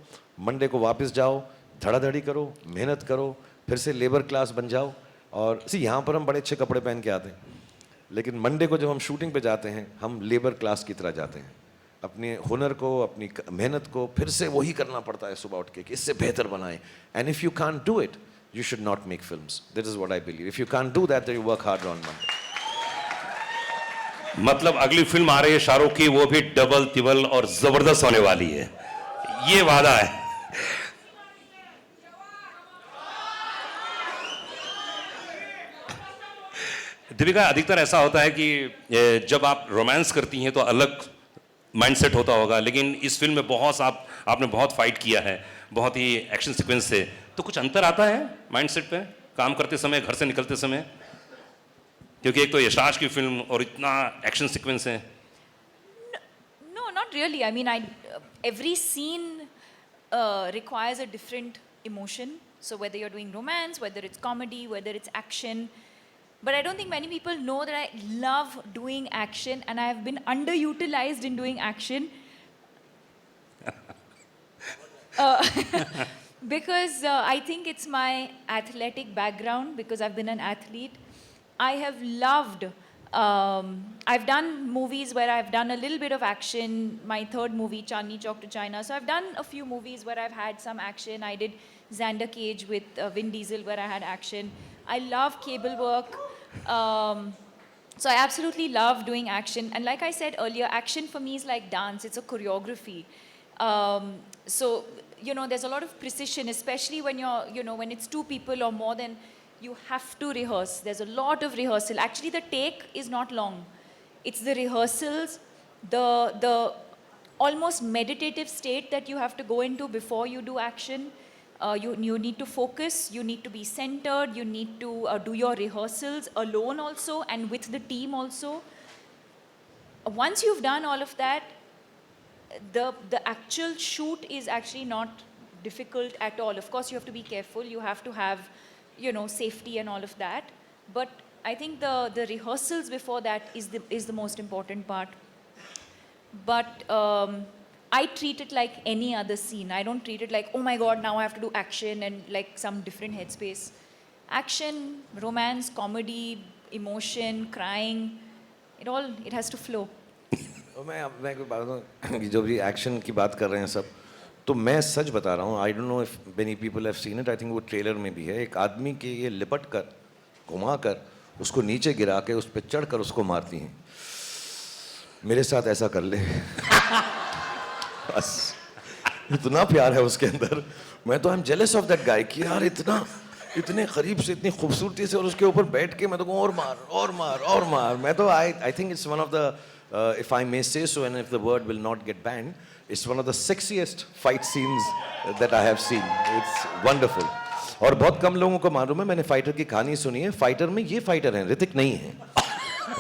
मंडे को वापस जाओ, धड़ाधड़ी करो, मेहनत करो, फिर से लेबर क्लास बन जाओ. और सी यहाँ पर हम बड़े अच्छे कपड़े पहन के आते हैं, लेकिन मंडे को जब हम शूटिंग पे जाते हैं हम लेबर क्लास की तरह जाते हैं. अपने हुनर को, अपनी मेहनत को फिर से वही करना पड़ता है सुबह उठ के कि इससे बेहतर बनाएं. And if you can't do it you should not make films. That is what I believe. If you can't do that you work hard on Monday.
मतलब अगली फिल्म आ रही है शाहरुख की, वो भी डबल तिबल और जबरदस्त होने वाली है, ये वादा है. दीपिका, अधिकतर ऐसा होता है कि जब आप रोमांस करती हैं तो अलग माइंडसेट होता होगा, लेकिन इस फिल्म में आपने बहुत फाइट किया है, बहुत ही एक्शन सीक्वेंस से, तो कुछ अंतर आता है माइंडसेट पे काम करते समय, घर से निकलते समय? क्योंकि एक तो यशराज की फिल्म और इतना एक्शन सीक्वेंस है.
No, not really. I mean, every scene requires a different emotion. So whether you're doing romance, whether it's comedy, whether it's action. But I don't think many people know that I love doing action and I have been underutilized in doing action. Because I think it's my athletic background, because I've been an athlete. I have loved, I've done movies where I've done a little bit of action. My third movie, Chandni Chowk to China. So I've done a few movies where I've had some action. I did Xander Cage with Vin Diesel where I had action. I love cable work. So I absolutely love doing action. And like I said earlier, action for me is like dance. It's a choreography. So, you know, there's a lot of precision, especially when when it's 2 people or more than, you have to rehearse. There's a lot of rehearsal. Actually, the take is not long. It's the rehearsals, the almost meditative state that you have to go into before you do action. You need to focus, you need to be centered, you need to do your rehearsals alone also and with the team also. Once you've done all of that, the actual shoot is actually not difficult at all. Of course, you have to be careful, you have to have, safety and all of that. But I think the rehearsals before that is the most important part. But I treat it like any other scene. I don't treat it like, oh my God, now I have to do action and like some different headspace. Action, romance, comedy, emotion, crying, it has to flow.
मैं कोई बात बताऊं कि जो भी action की बात कर रहे हैं सब, तो मैं सच बता रहा हूँ. I don't know if many people have seen it. I think वो ट्रेलर में भी है. एक आदमी के ये लिपट कर, घुमा कर, उसको नीचे गिरा के उस पर चढ़ कर उसको मारती हैं. मेरे साथ ऐसा कर ले. बस इतना प्यार है उसके अंदर. मैं तो I am jealous of that guy कि यार इतने करीब से, इतनी खूबसूरती से, और उसके ऊपर बैठ के मैं तो कहूँ और मार और मार और मार. मैं तो I think it's one of the if I may say so, and if the word will not get banned, it's one of the sexiest fight scenes that I have seen. It's wonderful. और बहुत कम लोगों को मालूम है, मैंने fighter की कहानी सुनी है. फाइटर में ये फाइटर हैं, ऋतिक नहीं है.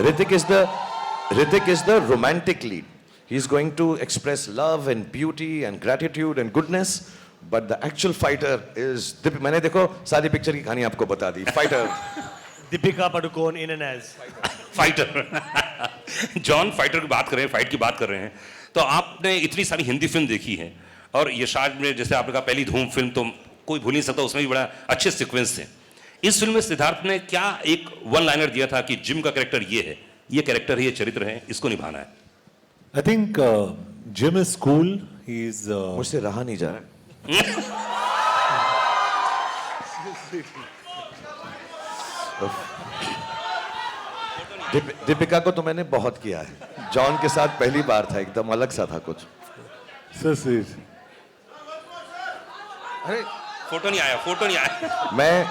Hrithik is the romantic lead. He's going to express love and beauty and gratitude and goodness, but the actual fighter is मैंने देखो सारी पिक्चर की कहानी आपको बता दी. Fighter
Deepika Padukone in and as
Fighter. John, Fighter की बात कर रहे हैं, फाइट की बात कर रहे हैं, तो आपने इतनी सारी हिंदी फिल्म देखी है, और यशराज में जैसे आपने कहा पहली धूम फिल्म तो कोई भूल नहीं सकता, उसमें भी बड़ा अच्छे सीक्वेंस थे. इस फिल्म में सिद्धार्थ ने क्या एक वन लाइनर दिया था कि जिम का कैरेक्टर ये है, ये कैरेक्टर है, ये चरित्र है, इसको निभाना है?
I think Jim is cool. He's
मुझसे रहा नहीं जा रहा। दीपिका को तो मैंने बहुत किया है, जॉन के साथ पहली बार था, एकदम अलग सा था कुछ।
so sweet.
अरे
फोटो नहीं आया, फोटो नहीं आया।
मैं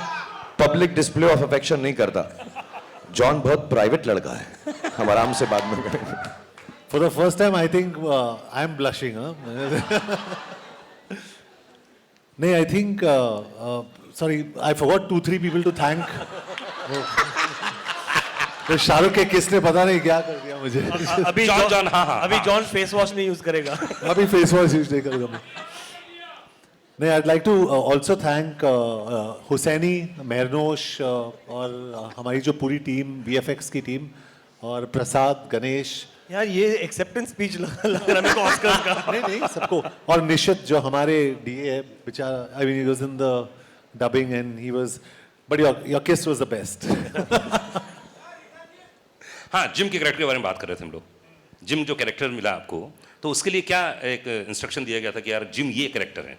पब्लिक डिस्प्ले ऑफ अफेक्शन नहीं करता, जॉन बहुत प्राइवेट लड़का है, हम आराम से बाद में करेंगे।
For the first time, I think I'm blushing. Huh? No, I think. Sorry, I forgot 2-3 people to thank. तो शाहरुख के किसने पता नहीं क्या कर दिया मुझे।
अभी
जॉन, हाँ।
अभी जॉन फेस वॉश नहीं यूज करेगा।
अभी फेस वॉश यूज नहीं करूँगा मैं। नहीं, I'd like to also thank Husaini, मेहरनोश और हमारी जो पूरी टीम, VFX की टीम, और प्रसाद, गणेश।
यार ये एक्सेप्टेंस स्पीच लग रहा है मेरे को ऑस्कर का।
नहीं सबको, और निशित जो हमारे DA है बेचारा, I mean he was in the dubbing and he was, but your kiss was the best.
हाँ, जिम के कैरेक्टर के बारे में बात कर रहे थे हम लोग। जिम जो कैरेक्टर मिला आपको, तो उसके लिए क्या एक इंस्ट्रक्शन दिया गया था कि यार जिम ये कैरेक्टर है?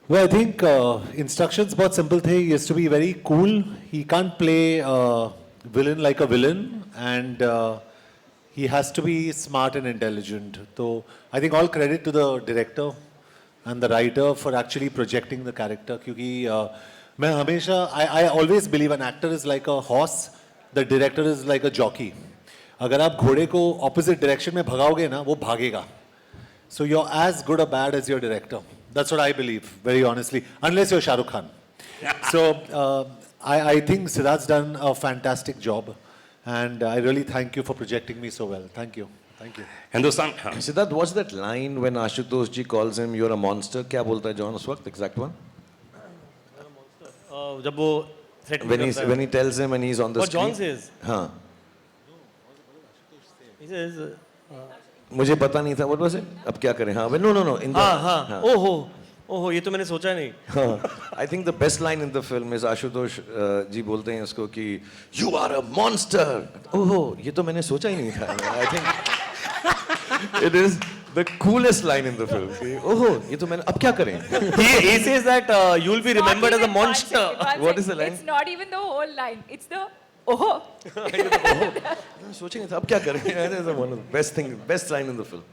Well, I think instructions बहुत simple थे. He has to be very cool. He can't play villain like a villain, and he has to be smart and intelligent. So I think all credit to the director and the writer for actually projecting the character. क्योंकि मैं हमेशा I always believe an actor is like a horse, the director is like a jockey. अगर आप घोड़े को opposite direction में भगाओगे ना, वो भागेगा. So you're as good or bad as your director. That's what I believe, very honestly. Unless you're Shah Rukh Khan. So I think Siddharth's done a fantastic job, and I really thank you for projecting me so well. Thank you. Thank you.
Hindustan, हाँ।
Siddharth, what's that line when Ashutosh ji calls him you're a monster? क्या बोलता है John उस वक्त, exact one?
जब वो threat
When he tells him and he's on the
What
screen.
John says.
हाँ,
He says,
मुझे पता नहीं था, what was it? अब क्या करें? हाँ, no. In the,
हाँ, ओहो, ये तो मैंने सोचा नहीं।
हाँ, I think the best line in the film is Ashutosh जी बोलते हैं उसको कि you are a monster. ओहो, ये तो मैंने सोचा ही नहीं था। I think it is the coolest line in the film. कि, ओहो, ये तो मैंने, अब क्या करें?
He says that you'll be remembered as a monster.
What is the line?
It's not even the whole line. It's the oh.
मैंने सोचा ही नहीं था, अब क्या करें? That is one of the best line in the film.